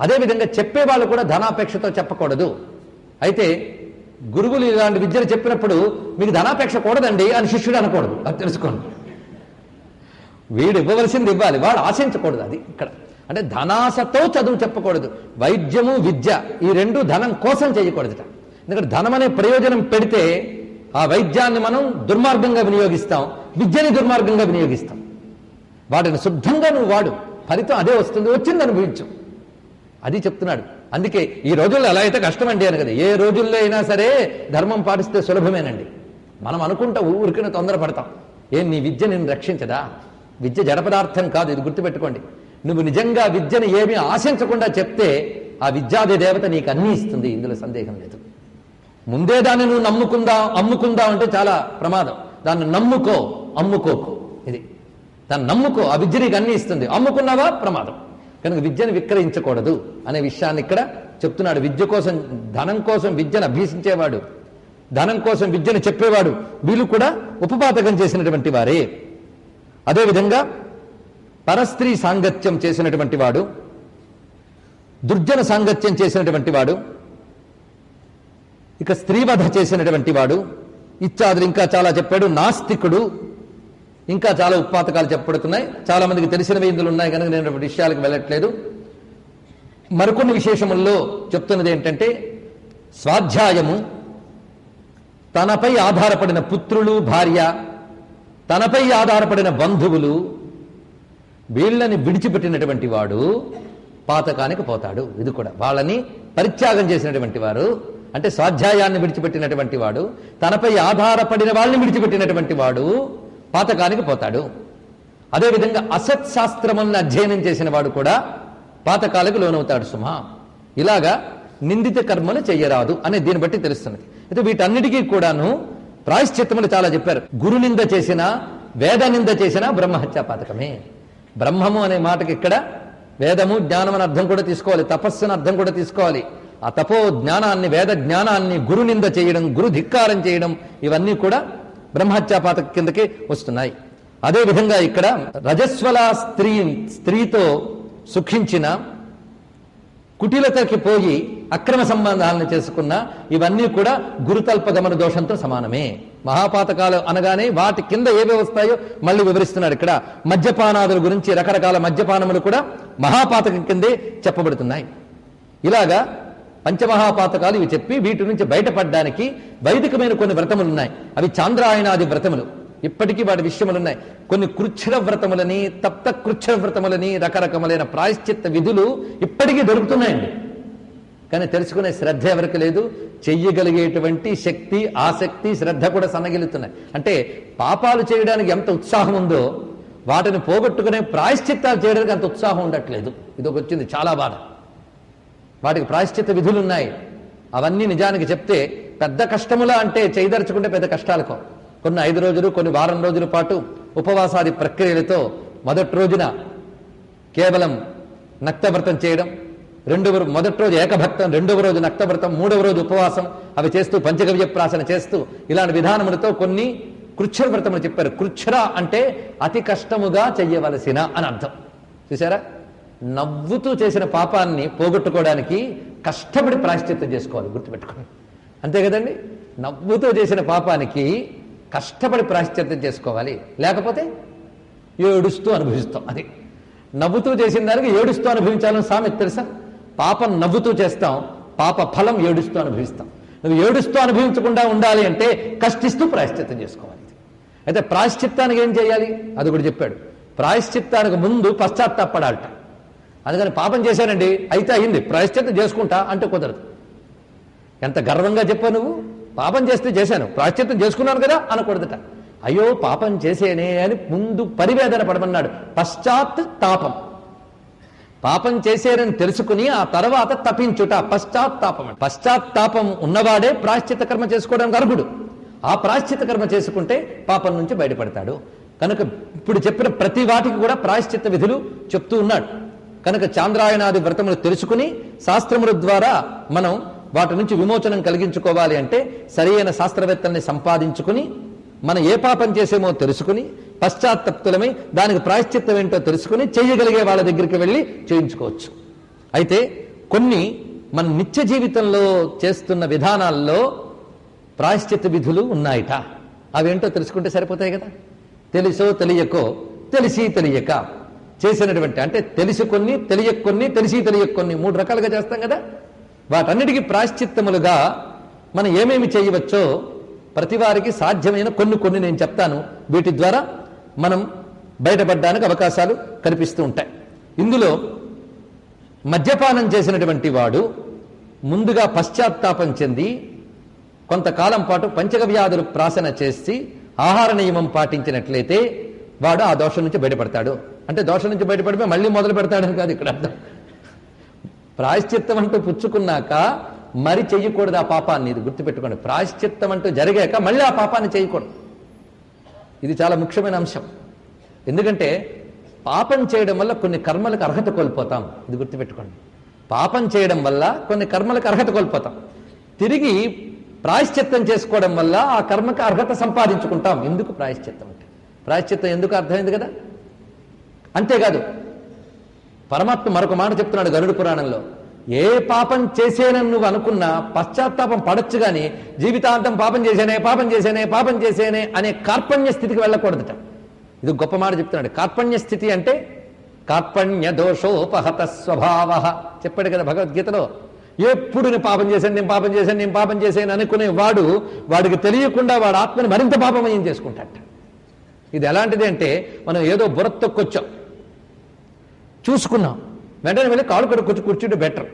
అదేవిధంగా చెప్పేవాళ్ళు కూడా ధనాపేక్షతో చెప్పకూడదు. అయితే గురువులు ఇలాంటి విద్యలు చెప్పినప్పుడు మీకు ధనాపేక్ష కూడదండి అని శిష్యుడు అనకూడదు, అది తెలుసుకోండి. వీడు ఇవ్వవలసింది ఇవ్వాలి, వాడు ఆశించకూడదు. అది ఇక్కడ అంటే ధనాశతో చదువు చెప్పకూడదు. వైద్యము విద్య ఈ రెండు ధనం కోసం చేయకూడదుట. ఎందుకంటే ధనం అనే ప్రయోజనం పెడితే ఆ వైద్యాన్ని మనం దుర్మార్గంగా వినియోగిస్తాం, విద్యని దుర్మార్గంగా వినియోగిస్తాం. వాటిని శుద్ధంగా నువ్వు వాడు, ఫలితం అదే వస్తుంది, వచ్చింది అనుభవించు, అది చెప్తున్నాడు. అందుకే ఈ రోజుల్లో ఎలా అయితే కష్టమండి అని కదా. ఏ రోజుల్లో అయినా సరే ధర్మం పాటిస్తే సులభమేనండి. మనం అనుకుంటా ఊరికిన తొందరపడతాం. నీ విద్య నిన్ను రక్షించదా? విద్య జడ పదార్థం కాదు, ఇది గుర్తుపెట్టుకోండి. నువ్వు నిజంగా విద్యను ఏమీ ఆశించకుండా చెప్తే ఆ విద్యాది దేవత నీకు అన్నీ ఇస్తుంది, ఇందులో సందేహం లేదు. ముందే దాన్ని నువ్వు అమ్ముకుందాం అంటే చాలా ప్రమాదం. దాన్ని నమ్ముకో, అమ్ముకోకు. ఇది దాన్ని నమ్ముకో, ఆ విద్య నీకు అన్నీ ఇస్తుంది. అమ్ముకున్నావా ప్రమాదం. కనుక విద్యను విక్రయించకూడదు అనే విషయాన్ని ఇక్కడ చెప్తున్నాడు. విద్య కోసం, ధనం కోసం విద్యను అభ్యసించేవాడు, ధనం కోసం విద్యను చెప్పేవాడు, వీళ్ళు కూడా ఉపపాతకం చేసినటువంటి వారే. అదేవిధంగా పరస్త్రీ సాంగత్యం చేసినటువంటి వాడు, దుర్జన సాంగత్యం చేసినటువంటి వాడు, ఇక స్త్రీవధ చేసినటువంటి వాడు, ఇత్యాదులు ఇంకా చాలా చెప్పాడు. నాస్తికుడు, ఇంకా చాలా ఉత్పాతకాలు చెప్పబడుతున్నాయి. చాలా మందికి తెలిసినవి ఇందులో ఉన్నాయి కనుక నేను విషయాలకు వెళ్ళట్లేదు. మరికొన్ని విశేషముల్లో చెప్తున్నది ఏంటంటే స్వాధ్యాయము, తనపై ఆధారపడిన పుత్రులు, భార్య, తనపై ఆధారపడిన బంధువులు, వీళ్ళని విడిచిపెట్టినటువంటి వాడు పాతకానికి పోతాడు. ఇది కూడా వాళ్ళని పరిత్యాగం చేసినటువంటి వారు అంటే స్వాధ్యాయాన్ని విడిచిపెట్టినటువంటి వాడు, తనపై ఆధారపడిన వాళ్ళని విడిచిపెట్టినటువంటి వాడు పాతకానికి పోతాడు. అదేవిధంగా అసత్ శాస్త్రములను అధ్యయనం చేసిన వాడు కూడా పాతకాలకు లోనవుతాడు సుమా. ఇలాగా నిందిత కర్మలు చెయ్యరాదు అనే దీన్ని బట్టి తెలుస్తున్నది. అయితే వీటన్నిటికీ కూడాను ప్రాయశ్చిత్తములు చాలా చెప్పారు. గురు నింద చేసినా, వేద నింద చేసినా బ్రహ్మహత్యా పాతకమే. బ్రహ్మము అనే మాటకి ఇక్కడ వేదము, జ్ఞానం అని అర్థం కూడా తీసుకోవాలి, తపస్సుని అర్థం కూడా తీసుకోవాలి. ఆ తపో జ్ఞానాన్ని, వేద జ్ఞానాన్ని గురు నింద చేయడం, గురు ధిక్కారం చేయడం, ఇవన్నీ కూడా బ్రహ్మహత్యా పాతక కిందకి వస్తున్నాయి. అదేవిధంగా ఇక్కడ రజస్వల స్త్రీతో సుఖించిన, కుటిలతకి పోయి అక్రమ సంబంధాలను చేసుకున్న, ఇవన్నీ కూడా గురుతల్ప గమన దోషంతో సమానమే. మహాపాతకాలు అనగానే వాటి కింద ఏవే వస్తాయో మళ్ళీ వివరిస్తున్నాడు ఇక్కడ. మద్యపానాదుల గురించి, రకరకాల మద్యపానములు కూడా మహాపాతకం కిందే చెప్పబడుతున్నాయి. ఇలాగా పంచమహాపాతకాలు ఇవి చెప్పి వీటి నుంచి బయటపడడానికి వైదికమైన కొన్ని వ్రతములు ఉన్నాయి. అవి చాంద్రాయణాది వ్రతములు. ఇప్పటికీ వాటి విషయములున్నాయి. కొన్ని కృచ్ఛ్ర వ్రతములని, తప్త కృచ్ఛ్ర వ్రతములని, రకరకములైన ప్రాయశ్చిత్త విధులు ఇప్పటికీ దొరుకుతున్నాయండి. కానీ తెలుసుకునే శ్రద్ధ ఎవరికి లేదు. చెయ్యగలిగేటువంటి శక్తి, ఆసక్తి, శ్రద్ధ కూడా సన్నగిలుతున్నాయి. అంటే పాపాలు చేయడానికి ఎంత ఉత్సాహం ఉందో వాటిని పోగొట్టుకునే ప్రాయశ్చిత్తాలు చేయడానికి అంత ఉత్సాహం ఉండట్లేదు. ఇదొక వచ్చింది చాలా బాధ. వాటికి ప్రాయశ్చిత్త విధులున్నాయి. అవన్నీ నిజానికి చెప్తే పెద్ద కష్టములా అంటే చేయదలుచుకుంటే పెద్ద కష్టాలకో. కొన్ని 5 రోజులు, కొన్ని వారం రోజుల పాటు ఉపవాసాది ప్రక్రియలతో మొదటి రోజున కేవలం నక్తవ్రతం చేయడం, మొదటి రోజు ఏకభక్తం, రెండవ రోజు నక్తవ్రతం, మూడవ రోజు ఉపవాసం, అవి చేస్తూ పంచగవ్య ప్రాసన చేస్తూ ఇలాంటి విధానములతో కొన్ని కృచ్ఛ్ర వ్రతములు చెప్పారు. కృచ్ఛ్ర అంటే అతి కష్టముగా చెయ్యవలసిన అని అర్థం. చూసారా? నవ్వుతూ చేసిన పాపాన్ని పోగొట్టుకోవడానికి కష్టపడి ప్రాయశ్చిత్తం చేసుకోవాలి, గుర్తుపెట్టుకోండి. అంతే కదండి? నవ్వుతూ చేసిన పాపానికి కష్టపడి ప్రాయశ్చిత్తం చేసుకోవాలి, లేకపోతే ఏడుస్తూ అనుభవిస్తాం. అది నవ్వుతూ చేసిన దానికి ఏడుస్తూ అనుభవించాలని సామెత తెలుసా? పాపం నవ్వుతూ చేస్తాం, పాప ఫలం ఏడుస్తూ అనుభవిస్తాం. నువ్వు ఏడుస్తూ అనుభవించకుండా ఉండాలి అంటే కష్టిస్తూ ప్రాయశ్చిత్తం చేసుకోవాలి. అయితే ప్రాయశ్చిత్తానికి ఏం చేయాలి అది కూడా చెప్పాడు. ప్రాయశ్చిత్తానికి ముందు పశ్చాత్తాపడాలట. అందుకని పాపం చేశానండి, అయితే అయింది, ప్రాయశ్చిత్తం చేసుకుంటా అంటే కుదరదు. ఎంత గర్వంగా చెప్పావు నువ్వు. పాపం చేస్తే చేశాను, ప్రాయశ్చిత్తం చేసుకున్నాను కదా అనకూడదట. అయ్యో పాపం చేసేనే అని ముందు పరివేదన పడమన్నాడు. పశ్చాత్ తాపం. పాపం చేశారని తెలుసుకుని ఆ తర్వాత తపించుట పశ్చాత్తాపం. పశ్చాత్తాపం ఉన్నవాడే ప్రాయశ్చిత్త కర్మ చేసుకోవడానికి అర్హుడు. ఆ ప్రాయశ్చిత్త కర్మ చేసుకుంటే పాపం నుంచి బయటపడతాడు. కనుక ఇప్పుడు చెప్పిన ప్రతి వాటికి కూడా ప్రాయశ్చిత్త విధులు చెప్తూ ఉన్నాడు. కనుక చాంద్రాయణాది వ్రతములు తెలుసుకుని శాస్త్రముల ద్వారా మనం వాటి నుంచి విమోచనం కలిగించుకోవాలి అంటే సరైన శాస్త్రవేత్తల్ని సంపాదించుకుని మనం ఏ పాపం చేసేమో తెలుసుకుని పశ్చాత్తప్తులమై దానికి ప్రాయశ్చిత్తం ఏంటో తెలుసుకుని చేయగలిగే వాళ్ళ దగ్గరికి వెళ్ళి చేయించుకోవచ్చు. అయితే కొన్ని మన నిత్య జీవితంలో చేస్తున్న విధానాల్లో ప్రాయశ్చిత్త విధులు ఉన్నాయట. అవేంటో తెలుసుకుంటే సరిపోతాయి కదా. తెలుసో తెలియకో, తెలిసి తెలియక చేసినటువంటి, అంటే తెలిసి కొన్ని, తెలియక కొన్ని, తెలిసి తెలియక కొన్ని, 3 రకాలుగా చేస్తాం కదా. వాటన్నిటికీ ప్రాయశ్చిత్తములుగా మనం ఏమేమి చేయవచ్చో ప్రతి వారికి సాధ్యమైన కొన్ని నేను చెప్తాను. వీటి ద్వారా మనం బయటపడడానికి అవకాశాలు కనిపిస్తూ ఉంటాయి. ఇందులో మద్యపానం చేసినటువంటి వాడు ముందుగా పశ్చాత్తాపం చెంది కొంతకాలం పాటు పంచక వ్యాధులు ప్రాసన చేసి ఆహార నియమం పాటించినట్లయితే వాడు ఆ దోషం నుంచి బయటపడతాడు. అంటే దోషం నుంచి బయటపడిపోయి మళ్ళీ మొదలు పెడతాడని కాదు ఇక్కడ అర్థం. ప్రాయశ్చిత్తం అంటూ పుచ్చుకున్నాక మరి చెయ్యకూడదు ఆ పాపాన్ని. ఇది గుర్తుపెట్టుకోండి. ప్రాయశ్చిత్తం అంటూ జరిగాక మళ్ళీ ఆ పాపాన్ని చేయకూడదు. ఇది చాలా ముఖ్యమైన అంశం. ఎందుకంటే పాపం చేయడం వల్ల కొన్ని కర్మలకు అర్హత కోల్పోతాం. ఇది గుర్తుపెట్టుకోండి. పాపం చేయడం వల్ల కొన్ని కర్మలకు అర్హత కోల్పోతాం. తిరిగి ప్రాయశ్చిత్తం చేసుకోవడం వల్ల ఆ కర్మకు అర్హత సంపాదించుకుంటాం. ఎందుకు ప్రాయశ్చిత్తం అంటే? ప్రాయశ్చిత్తం ఎందుకు అర్థమైంది కదా. అంతేకాదు పరమాత్మ మరొక మాట చెప్తున్నాడు గరుడ పురాణంలో. ఏ పాపం చేసేనని నువ్వు అనుకున్నా పశ్చాత్తాపం పడొచ్చు కానీ జీవితాంతం పాపం చేసేనే అనే కార్పణ్య స్థితికి వెళ్ళకూడదట. ఇది గొప్ప మాట చెప్తున్నాడు. కార్పణ్య స్థితి అంటే కార్పణ్య దోషోపహత స్వభావ చెప్పాడు కదా భగవద్గీతలో. ఎప్పుడు నేను పాపం చేశాను అనుకునే వాడికి తెలియకుండా వాడు ఆత్మని మరింత పాపమయం చేసుకుంటాట. ఇది ఎలాంటిది అంటే మనం ఏదో బుర్ర తొక్కొచ్చాం, చూసుకున్నాం, వెంటనే వెళ్ళి కాళ్ళు కడుక్కొచ్చి కూర్చుంటే బెటర్.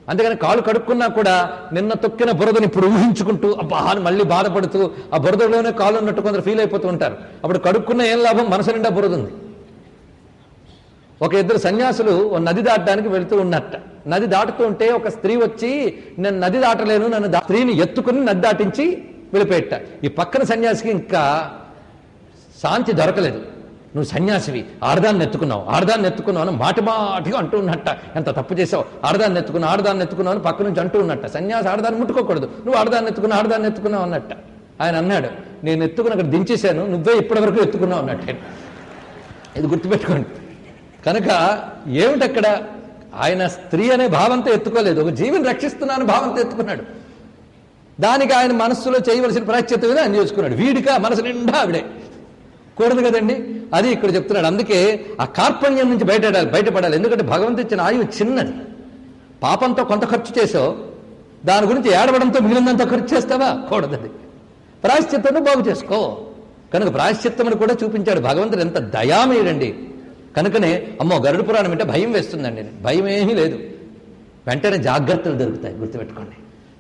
అంతేగాని కాళ్ళు కడుక్కున్నా కూడా నిన్న తొక్కిన బురదని ఇప్పుడు ఊహించుకుంటూ అబ్బా అని మళ్ళీ బాధపడుతూ ఆ బురదలోనే కాళ్ళు ఉన్నట్టు కొందరు ఫీల్ అయిపోతూ ఉంటారు. అప్పుడు కడుక్కున్న ఏం లాభం? మనసు నిండా బురద ఉంది. ఒక 2 సన్యాసులు నది దాటడానికి వెళుతూ ఉన్నట్ట. నది దాటుతూ ఉంటే ఒక స్త్రీ వచ్చి నేను నది దాటలేను, స్త్రీని ఎత్తుకుని నది దాటించి వెళ్ళిపోయేట. ఈ పక్కన సన్యాసికి ఇంకా శాంతి దొరకలేదు. నువ్వు సన్యాసివి, ఆడదాన్ని ఎత్తుకున్నావు అని మాటిగా అంటూ ఉన్నట్ట. ఎంత తప్పు చేసావు, ఆడదాన్ని ఎత్తుకున్నావు అని పక్క నుంచి అంటూ ఉన్నట్ట. సన్యాసి ఆడదాన్ని ముట్టుకోకూడదు, నువ్వు ఆడదాన్ని ఎత్తుకున్నావు అన్నట్ట. ఆయన అన్నాడు, నేను ఎత్తుకుని అక్కడ దించేశాను, నువ్వే ఇప్పటి వరకు ఎత్తుకున్నావు అన్నట్టు. ఇది గుర్తుపెట్టుకోండి. కనుక ఏమిటక్కడ ఆయన స్త్రీ అనే భావంతో ఎత్తుకోలేదు, ఒక జీవిని రక్షిస్తున్నాను భావంతో ఎత్తుకున్నాడు. దానికి ఆయన మనస్సులో చేయవలసిన ప్రాయశ్చిత్తం ఆయన చేసుకున్నాడు. వీడిగా మనసు నిండా ఆవిడే కూడదు కదండి. అది ఇక్కడ చెప్తున్నాడు. అందుకే ఆ కార్పణ్యం నుంచి బయటపడాలి. ఎందుకంటే భగవంతుడు ఇచ్చిన ఆయువు చిన్నది. పాపంతో కొంత ఖర్చు చేసావు, దాని గురించి ఏడవడంతో మిగిలినంత ఖర్చు చేస్తావా? కూడదది. ప్రాయశ్చిత్తాన్ని బాగు చేసుకో. కనుక ప్రాయశ్చిత్తమును కూడా చూపించాడు భగవంతుడు. ఎంత దయామయుడండి. కనుకనే అమ్మో గరుడ పురాణం అంటే భయం వేస్తుందండి. భయం ఏమీ లేదు, వెంటనే జాగ్రత్తలు దొరుకుతాయి. గుర్తుపెట్టుకోండి.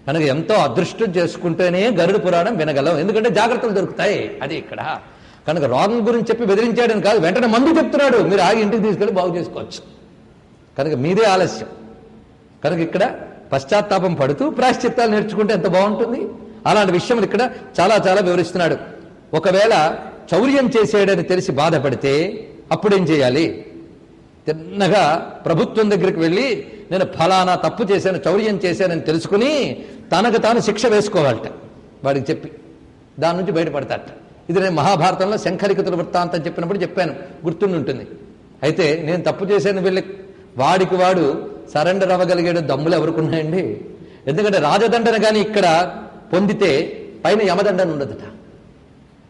కనుక ఎంతో అదృష్టం చేసుకుంటేనే గరుడ పురాణం వినగలం. ఎందుకంటే జాగ్రత్తలు దొరుకుతాయి. అది ఇక్కడ. కనుక రోగం గురించి చెప్పి బెదిరించాడని కాదు, వెంటనే మందు చెప్తున్నాడు, మీరు ఆగి ఇంటికి తీసుకెళ్ళి బాగు చేసుకోవచ్చు. కనుక మీదే ఆలస్యం. కనుక ఇక్కడ పశ్చాత్తాపం పడుతూ ప్రాయశ్చిత్తాలు నేర్చుకుంటే ఎంత బాగుంటుంది. అలాంటి విషయములు ఇక్కడ చాలా చాలా వివరిస్తున్నాడు. ఒకవేళ చౌర్యం చేసేయడని తెలిసి బాధపడితే అప్పుడేం చేయాలి? తిన్నగా ప్రభుత్వం దగ్గరికి వెళ్ళి నేను ఫలానా తప్పు చేశాను, చౌర్యం చేశానని తెలుసుకుని తనకు తాను శిక్ష వేసుకోవాలట. వాడికి చెప్పి దాని నుంచి బయటపడతాట. ఇది నేను మహాభారతంలో శంఖలిఖితుల వృత్తాంతం చెప్పినప్పుడు చెప్పాను, గుర్తుండుంటుంది. అయితే నేను తప్పు చేశాను వెళ్ళి వాడికి వాడు సరెండర్ అవ్వగలిగాడు దమ్ములు ఎవరుకున్నాయండి. ఎందుకంటే రాజదండన కానీ ఇక్కడ పొందితే పైన యమదండన ఉండదుట.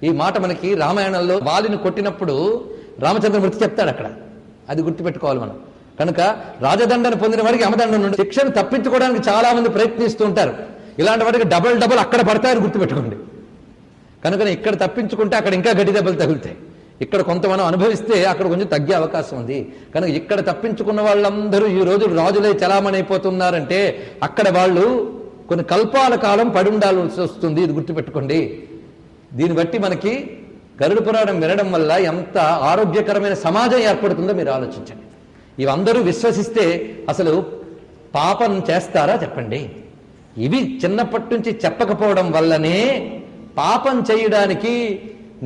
ఈ మాట మనకి రామాయణంలో వాలిని కొట్టినప్పుడు రామచంద్రమూర్తి చెప్తాడు అక్కడ. అది గుర్తుపెట్టుకోవాలి మనం. కనుక రాజదండన పొందిన వాడికి యమదండన ఉండదు. శిక్షను తప్పించుకోవడానికి చాలా మంది ప్రయత్నిస్తూ ఉంటారు. ఇలాంటి వాటికి డబల్ అక్కడ పడతాయని గుర్తుపెట్టుకోండి. కనుక ఇక్కడ తప్పించుకుంటే అక్కడ ఇంకా గట్టి దెబ్బలు తగులుతాయి. ఇక్కడ కొంత మనం అనుభవిస్తే అక్కడ కొంచెం తగ్గే అవకాశం ఉంది. కనుక ఇక్కడ తప్పించుకున్న వాళ్ళందరూ ఈ రోజు రాజులై చలామణైపోతున్నారంటే అక్కడ వాళ్ళు కొన్ని కల్పాల కాలం పడి ఉండాల్సి వస్తుంది. ఇది గుర్తుపెట్టుకోండి. దీన్ని బట్టి మనకి గరుడ పురాణం వినడం వల్ల ఎంత ఆరోగ్యకరమైన సమాజం ఏర్పడుతుందో మీరు ఆలోచించండి. ఇవందరూ విశ్వసిస్తే అసలు పాపం చేస్తారా చెప్పండి? ఇవి చిన్నప్పటి నుంచి చెప్పకపోవడం వల్లనే పాపం చేయడానికి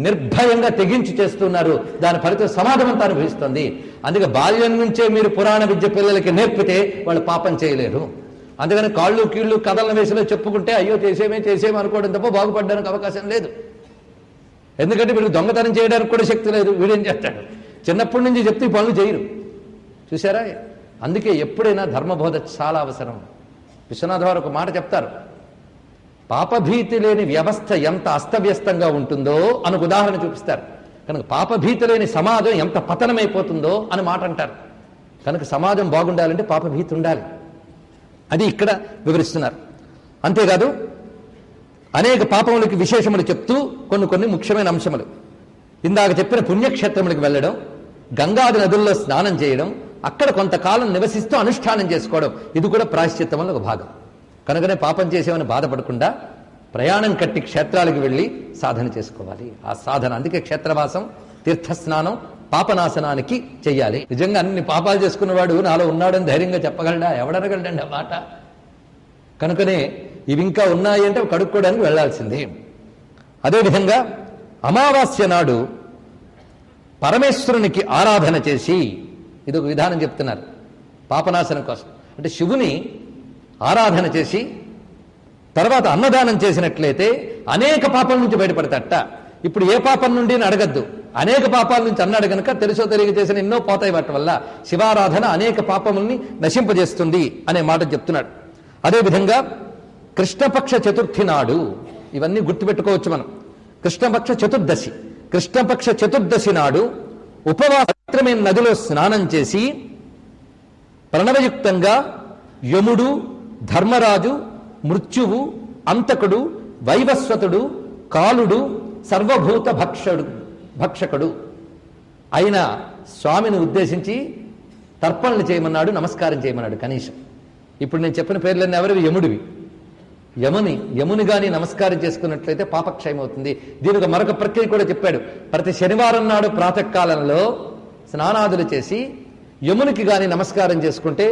నిర్భయంగా తెగించి చేస్తున్నారు. దాని ఫలితం సమాజం అంతా అనుభవిస్తుంది. అందుకే బాల్యం నుంచే మీరు పురాణ విద్య పిల్లలకి నేర్పితే వాళ్ళు పాపం చేయలేరు. అందుకని కాళ్ళు కీళ్ళు కథల వేసిలో చెప్పుకుంటే అయ్యో చేసేమే అనుకోవడం తప్ప బాగుపడడానికి అవకాశం లేదు. ఎందుకంటే వీడికి దొంగతనం చేయడానికి కూడా శక్తి లేదు. వీడేం చేస్తాడు? చిన్నప్పటి నుంచి చెప్తే పనులు చేయరు. చూసారా? అందుకే ఎప్పుడైనా ధర్మబోధ చాలా అవసరం. విశ్వనాథ వారు ఒక మాట చెప్తారు, పాపభీతి లేని వ్యవస్థ ఎంత అస్తవ్యస్తంగా ఉంటుందో అని ఉదాహరణ చూపిస్తారు. కనుక పాపభీతి లేని సమాజం ఎంత పతనమైపోతుందో అని మాట అంటారు. కనుక సమాజం బాగుండాలంటే పాపభీతి ఉండాలి. అది ఇక్కడ వివరిస్తున్నారు. అంతేకాదు అనేక పాపములకి విశేషములు చెప్తూ కొన్ని ముఖ్యమైన అంశములు. ఇందాక చెప్పిన పుణ్యక్షేత్రములకు వెళ్ళడం, గంగాది నదుల్లో స్నానం చేయడం, అక్కడ కొంతకాలం నివసిస్తూ అనుష్ఠానం చేసుకోవడం, ఇది కూడా ప్రాయశ్చిత్తంలో ఒక భాగం. కనుకనే పాపం చేసేమని బాధపడకుండా ప్రయాణం కట్టి క్షేత్రాలకు వెళ్ళి సాధన చేసుకోవాలి. ఆ సాధన అందుకే క్షేత్రవాసం, తీర్థస్నానం పాపనాశనానికి చెయ్యాలి. నిజంగా అన్ని పాపాలు చేసుకున్నవాడు నాలో ఉన్నాడని ధైర్యంగా చెప్పగలడా? ఎవడనగలడండి ఆ మాట? కనుకనే ఇవి ఇంకా ఉన్నాయి అంటే కడుక్కోవడానికి వెళ్లాల్సిందే. అదేవిధంగా అమావాస్య నాడు పరమేశ్వరునికి ఆరాధన చేసి, ఇది ఒక విధానం చెప్తున్నారు పాపనాశనం కోసం. అంటే శివుని ఆరాధన చేసి తర్వాత అన్నదానం చేసినట్లయితే అనేక పాపాల నుంచి బయటపడతాట. ఇప్పుడు ఏ పాపం నుండి అడగద్దు, అనేక పాపాల నుంచి అన్నాడు కనుక తెలుసో తెలియక చేసిన ఎన్నో పోతాయి. వాటి వల్ల శివారాధన అనేక పాపముల్ని నశింపజేస్తుంది అనే మాట చెప్తున్నాడు. అదేవిధంగా కృష్ణపక్ష చతుర్థి నాడు, ఇవన్నీ గుర్తుపెట్టుకోవచ్చు మనం. కృష్ణపక్ష చతుర్దశి, కృష్ణపక్ష చతుర్దశి నాడు ఉపవాసమైన నదిలో స్నానం చేసి ప్రణవయుక్తంగా యముడు, ధర్మరాజు, మృత్యువు, అంతకుడు, వైవస్వతుడు, కాలుడు, సర్వభూత భక్షకుడు అయిన స్వామిని ఉద్దేశించి తర్పణలు చేయమన్నాడు, నమస్కారం చేయమన్నాడు. కనీసం ఇప్పుడు నేను చెప్పిన పేర్లన్నీ ఎవరివి? యముడివి. యముని గాని నమస్కారం చేసుకున్నట్లయితే పాపక్షయం అవుతుంది. దీనికి మరొక ప్రక్రియ కూడా చెప్పాడు. ప్రతి శనివారం నాడు ప్రాతకాలంలో స్నానాదులు చేసి యమునికి గాని నమస్కారం చేసుకుంటే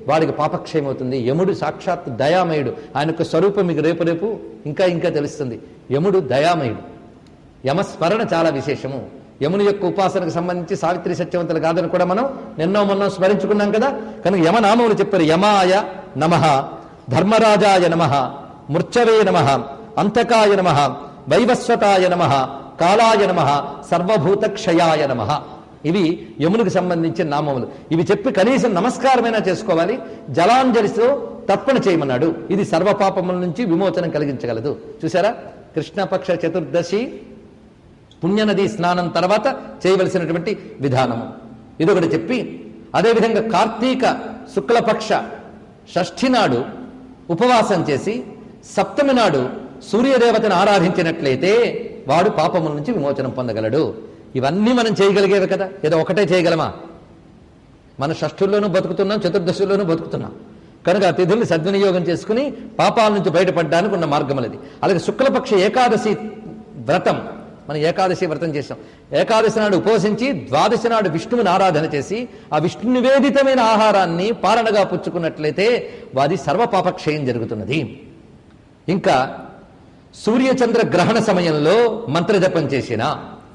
వాడికి పాపక్షయం అవుతుంది. యముడు సాక్షాత్ దయామయుడు. ఆయన యొక్క స్వరూపం మీకు రేపు ఇంకా తెలుస్తుంది. యముడు దయామయుడు. యమస్మరణ చాలా విశేషము. యముని యొక్క ఉపాసనకు సంబంధించి సావిత్రి సత్యవంతుల గాథను కూడా మనం మొన్న స్మరించుకున్నాం కదా. కనుక యమనామములు చెప్పారు. యమాయ నమః, ధర్మరాజాయ నమః, మృచ్చవే నమః, అంతకాయ నమః, వైవస్వతాయ నమః, కాలాయ నమః, సర్వభూత క్షయాయ నమః. ఇవి యమునికి సంబంధించిన నామములు. ఇవి చెప్పి కనీసం నమస్కారమైనా చేసుకోవాలి. జలాంజలితో తర్పణ చేయమన్నాడు. ఇది సర్వపాపముల నుంచి విమోచనం కలిగించగలదు. చూసారా? కృష్ణపక్ష చతుర్దశి పుణ్యనది స్నానం తర్వాత చేయవలసినటువంటి విధానము ఇదొకటి చెప్పి, అదేవిధంగా కార్తీక శుక్లపక్ష షష్ఠి నాడు ఉపవాసం చేసి సప్తమి నాడు సూర్యదేవతను ఆరాధించినట్లయితే వాడు పాపముల నుంచి విమోచనం పొందగలడు. ఇవన్నీ మనం చేయగలిగేవి కదా. ఏదో ఒకటే చేయగలమా? మన షష్ఠుల్లోనూ బతుకుతున్నాం, చతుర్దశుల్లోనూ బతుకుతున్నాం. కనుక ఆ తిథుల్ని సద్వినియోగం చేసుకుని పాపాల నుంచి బయటపడడానికి ఉన్న మార్గములది. అలాగే శుక్లపక్ష ఏకాదశి వ్రతం, మనం ఏకాదశి వ్రతం చేసాం. ఏకాదశి నాడు ఉపవసించి ద్వాదశి నాడు విష్ణువుని ఆరాధన చేసి ఆ విష్ణు నివేదితమైన ఆహారాన్ని పాలనగా పుచ్చుకున్నట్లయితే వాది సర్వపాపక్షయం జరుగుతున్నది. ఇంకా సూర్యచంద్ర గ్రహణ సమయంలో మంత్రజపం చేసిన,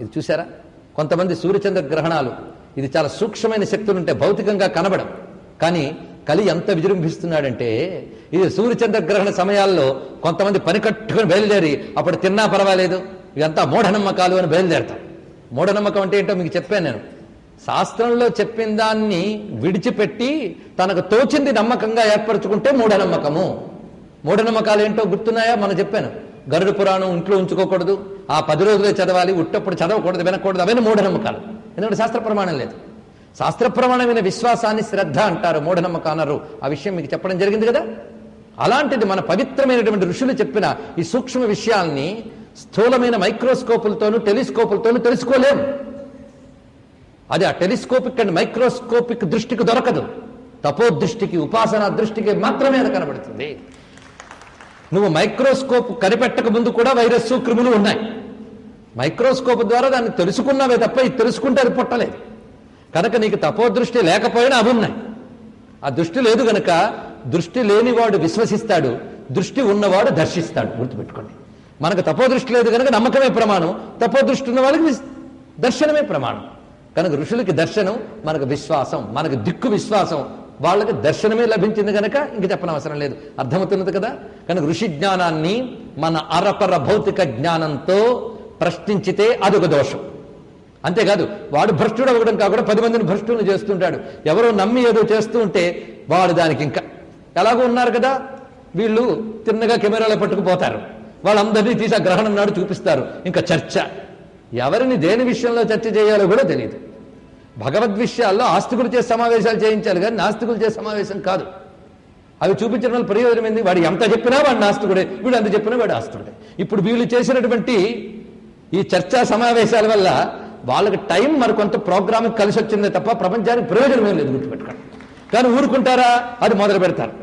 ఇది చూసారా? కొంతమంది సూర్యచంద్ర గ్రహణాలు, ఇది చాలా సూక్ష్మమైన శక్తులుంటే భౌతికంగా కనబడం. కానీ కలి ఎంత విజృంభిస్తున్నాడంటే, ఇది సూర్యచంద్ర గ్రహణ సమయాల్లో కొంతమంది పని కట్టుకుని బయలుదేరి అప్పుడు తిన్నా పర్వాలేదు, ఇదంతా మూఢనమ్మకాలు అని బయలుదేరతాం. మూఢనమ్మకం అంటే ఏంటో మీకు చెప్పాను నేను. శాస్త్రంలో చెప్పిన దాన్ని విడిచిపెట్టి తనకు తోచింది నమ్మకంగా ఏర్పరచుకుంటే మూఢనమ్మకము. మూఢనమ్మకాలు ఏంటో గుర్తున్నాయా? మనం చెప్పాను. గరుడ పురాణం ఇంట్లో ఉంచుకోకూడదు, ఆ 10 రోజులే చదవాలి, ఉట్టప్పుడు చదవకూడదు, వినకూడదు, అవన్నీ మూఢనమ్మకాలు. ఎందుకంటే శాస్త్ర ప్రమాణం లేదు. శాస్త్ర ప్రమాణమైన విశ్వాసాన్ని శ్రద్ధ అంటారు, మూఢనమ్మకం అన్నారు. ఆ విషయం మీకు చెప్పడం జరిగింది కదా. అలాంటిది మన పవిత్రమైనటువంటి ఋషులు చెప్పిన ఈ సూక్ష్మ విషయాల్ని స్థూలమైన మైక్రోస్కోపులతోనూ టెలిస్కోపులతోనూ తెలుసుకోలేం. అది ఆ టెలిస్కోపిక్ అండ్ మైక్రోస్కోపిక్ దృష్టికి దొరకదు. తపోదృష్టికి, ఉపాసనా దృష్టికి మాత్రమే అది కనబడుతుంది. నువ్వు మైక్రోస్కోప్ కనిపెట్టక ముందు కూడా వైరస్ క్రిములు ఉన్నాయి. మైక్రోస్కోప్ ద్వారా దాన్ని తెలుసుకున్నావే తప్ప ఇది తెలుసుకుంటే అది పుట్టలేదు. కనుక నీకు తపోదృష్టి లేకపోయినా అవి ఉన్నాయి. ఆ దృష్టి లేదు గనక దృష్టి లేనివాడు విశ్వసిస్తాడు, దృష్టి ఉన్నవాడు దర్శిస్తాడు. గుర్తుపెట్టుకోండి. మనకు తపోదృష్టి లేదు కనుక నమ్మకమే ప్రమాణం, తపోదృష్టి ఉన్న వాళ్ళకి దర్శనమే ప్రమాణం. కనుక ఋషులకి దర్శనం, మనకు విశ్వాసం, మనకు దిక్కు విశ్వాసం, వాళ్ళకి దర్శనమే లభించింది కనుక ఇంక చెప్పనవసరం లేదు. అర్థమవుతున్నది కదా. కనుక ఋషి జ్ఞానాన్ని మన అరపర భౌతిక జ్ఞానంతో ప్రశ్నించితే అదొక దోషం. అంతేకాదు వాడు భ్రష్టుడు అవ్వడం కాకుండా 10 మందిని భ్రష్టులను చేస్తుంటాడు. ఎవరో నమ్మి ఏదో చేస్తూ ఉంటే వాడు దానికి ఇంకా ఎలాగో ఉన్నారు కదా, వీళ్ళు తిన్నగా కెమెరాలో పట్టుకుపోతారు, వాళ్ళందరినీ తీసి ఆ గ్రహణం నాడు చూపిస్తారు. ఇంకా చర్చ, ఎవరిని దేని విషయంలో చర్చ చేయాలో కూడా తెలియదు. భగవద్ విషయాల్లో ఆస్తికులు చేసే సమావేశాలు చేయించాలి కానీ నాస్తికులు చేసే సమావేశం కాదు. అవి చూపించడం వల్ల ప్రయోజనం ఏంది? వాడు ఎంత చెప్పినా వాడు నాస్తికుడే, వీడు ఎంత చెప్పినా వాడు ఆస్తికుడే. ఇప్పుడు వీళ్ళు చేసినటువంటి ఈ చర్చా సమావేశాల వల్ల వాళ్ళకి టైం మరికొంత ప్రోగ్రామ్కి కలిసి వచ్చిందే తప్ప ప్రపంచానికి ప్రయోజనం ఏం లేదు. గుర్తుపెట్టుకోండి. కానీ ఊరుకుంటారా? అది మొదలు పెడతారు.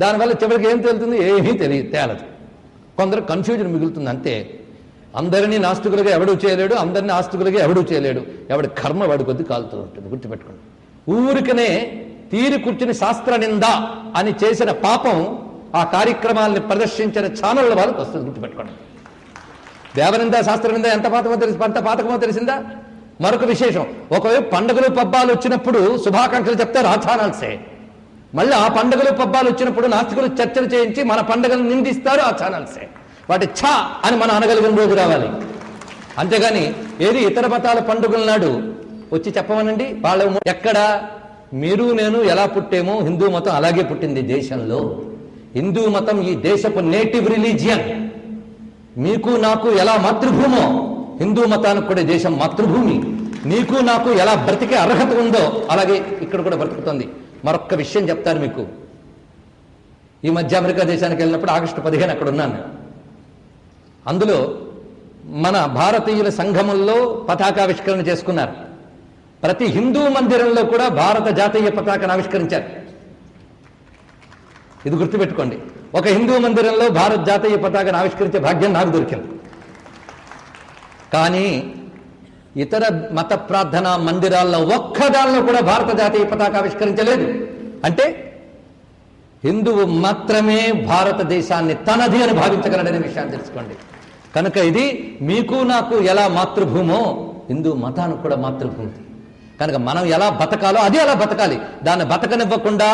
దానివల్ల చివరికి ఏం తేలుతుంది? ఏమీ తేలదు. కొందరు కన్ఫ్యూజన్ మిగులుతుంది అంతే. అందరినీ నాస్తికులుగా ఎవడూ చేయలేడు, అందరినీ ఆస్తికులుగా ఎవడూ చేయలేడు. ఎవడి కర్మ వాడి కొద్ది కాలుతూ ఉంటుంది. గుర్తుపెట్టుకోండి. ఊరికనే తీరి కూర్చుని శాస్త్ర నింద అని చేసిన పాపం ఆ కార్యక్రమాల్ని ప్రదర్శించిన ఛానళ్ళ వాళ్ళకి వస్తుంది. గుర్తుపెట్టుకోండి. దేవనింద శాస్త్రనింద ఎంత పాతకమో తెలిసిందా? మరొక విశేషం, ఒకవైపు పండుగలు పబ్బాలు వచ్చినప్పుడు శుభాకాంక్షలు చెప్తారు ఆ ఛానల్సే. మళ్ళీ ఆ పండుగలు పబ్బాలు వచ్చినప్పుడు నాస్తికులు చర్చలు చేయించి మన పండుగలు నిందిస్తారు ఆ ఛానల్సే. వాటి ఛా అని మనం అనగలిగిన రోజు రావాలి. అంతేగాని ఏది ఇతర మతాల పండుగల నాడు వచ్చి చెప్పమనండి. వాళ్ళ ఎక్కడ మీరు నేను ఎలా పుట్టేమో హిందూ మతం అలాగే పుట్టింది దేశంలో. హిందూ మతం ఈ దేశపు నేటివ్ రిలీజియన్. మీకు నాకు ఎలా మాతృభూమో హిందూ మతానికి కూడా దేశం మాతృభూమి. నీకు నాకు ఎలా బ్రతికే అర్హత ఉందో అలాగే ఇక్కడ కూడా బ్రతుకుతుంది. మరొక్క విషయం చెప్తాను మీకు. ఈ మధ్య అమెరికా దేశానికి వెళ్ళినప్పుడు ఆగస్టు 15 అక్కడ ఉన్నాను. అందులో మన భారతీయుల సంఘముల్లో పతాకావిష్కరణ చేసుకున్నారు. ప్రతి హిందూ మందిరంలో కూడా భారత జాతీయ పతాకాన్ని ఆవిష్కరించారు. ఇది గుర్తుపెట్టుకోండి. ఒక హిందూ మందిరంలో భారత జాతీయ పతాకాన్ని ఆవిష్కరించే భాగ్యం నాకు దొరికింది. కానీ ఇతర మత ప్రార్థనా మందిరాల్లో ఒక్కదానిలో కూడా భారత జాతీయ పతాక ఆవిష్కరించలేదు. అంటే హిందువు మాత్రమే భారతదేశాన్ని తనది అని భావించగలడనే విషయాన్ని తెలుసుకోండి. కనుక ఇది మీకు నాకు ఎలా మాతృభూమో హిందూ మతానికి కూడా మాతృభూమి. కనుక మనం ఎలా బతకాలో అది అలా బతకాలి. దాన్ని బతకనివ్వకుండా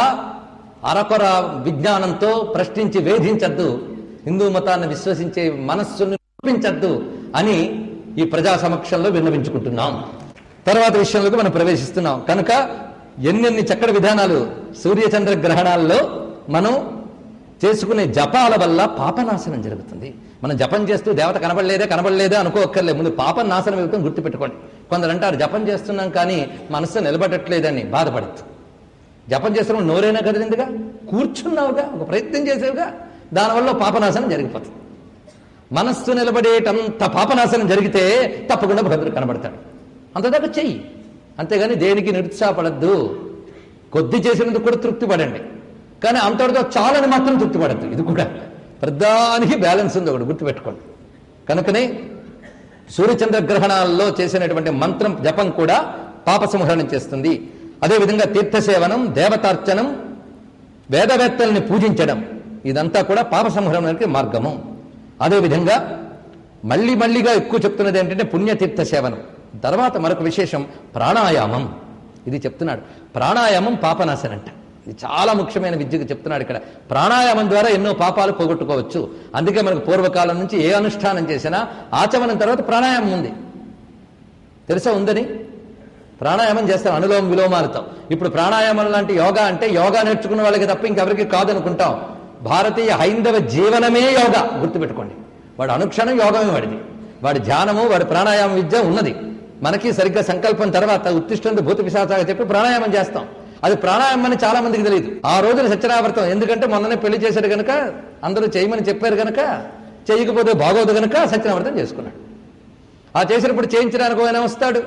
అరకొర విజ్ఞానంతో ప్రశ్నించి వేధించద్దు, హిందూ మతాన్ని విశ్వసించే మనస్సును చూపించద్దు అని ఈ ప్రజా సమక్షంలో విన్నవించుకుంటున్నాం. తర్వాత విషయంలోకి మనం ప్రవేశిస్తున్నాం. కనుక ఎన్నెన్ని చక్కటి విధానాలు సూర్యచంద్ర గ్రహణాల్లో మనం చేసుకునే జపాల వల్ల పాపనాశనం జరుగుతుంది. మనం జపం చేస్తూ దేవత కనబడలేదే అనుకోక్కర్లే, ముందు పాపం నాశనం అవుతుంది. గుర్తుపెట్టుకోండి. కొందరు అంటారు జపం చేస్తున్నాం కానీ మనస్సు నిలబడట్లేదని బాధపడద్దు. జపం చేస్తున్న నోరైనా కదిలిందిగా, కూర్చున్నావుగా, ఒక ప్రయత్నం చేసేవుగా, దానివల్ల పాపనాశనం జరిగిపోతుంది. మనస్సు నిలబడేటంత పాపనాశనం జరిగితే తప్పకుండా భగవంతుడు కనబడతాడు. అంతదాకా చెయ్యి, అంతేగాని దేనికి నిరుత్సాహపడద్దు. కొద్ది చేసినందుకు కూడా తృప్తి పడండి, కానీ అంతటితో చాలని మాత్రం తృప్తి పడద్దు. ఇది కూడా ప్రధానికి బ్యాలెన్స్ ఉంది, ఒకటి గుర్తుపెట్టుకోండి. కనుకనే సూర్యచంద్ర గ్రహణాల్లో చేసినటువంటి మంత్రం జపం కూడా పాప సంహరణం చేస్తుంది. అదేవిధంగా తీర్థసేవనం, దేవతార్చనం, వేదవేత్తల్ని పూజించడం, ఇదంతా కూడా పాప సంహరణానికి మార్గము. అదేవిధంగా మళ్ళీగా ఎక్కువ చెప్తున్నది ఏంటంటే పుణ్యతీర్థ సేవనం. తర్వాత మరొక విశేషం ప్రాణాయామం. ఇది చెప్తున్నాడు. ప్రాణాయామం పాపనాశనంట. ఇది చాలా ముఖ్యమైన విద్యకు చెప్తున్నాడు ఇక్కడ. ప్రాణాయామం ద్వారా ఎన్నో పాపాలు పోగొట్టుకోవచ్చు. అందుకే మనకు పూర్వకాలం నుంచి ఏ అనుష్ఠానం చేసినా ఆచమనం తర్వాత ప్రాణాయామం ఉంది. తెలుసా ఉందని? ప్రాణాయామం చేస్తారు అనులోమ విలోమాలతో. ఇప్పుడు ప్రాణాయామం లాంటి యోగా అంటే యోగా నేర్చుకున్న వాళ్ళకి తప్ప ఇంకెవరికి కాదనుకుంటాం. భారతీయ హైందవ జీవనమే యోగా. గుర్తుపెట్టుకోండి. వాడు అనుక్షణం యోగమే వాడిది. వాడి ధ్యానము, వాడి ప్రాణాయామ విద్య ఉన్నది. మనకి సరిగ్గా సంకల్పం తర్వాత ఉత్తిష్టంతో భూత పిశాచాగా చెప్పి ప్రాణాయామం చేస్తాం. అది ప్రాణాయామం అని చాలా మందికి తెలియదు. ఆ రోజున సత్యనావ్రతం, ఎందుకంటే మొన్ననే పెళ్లి చేశారు కనుక అందరూ చేయమని చెప్పారు కనుక, చేయకపోతే బాగోదు కనుక సత్యనావ్రతం చేసుకున్నాడు. ఆ చేసినప్పుడు చేయించడానికి ఆయన వస్తాడు,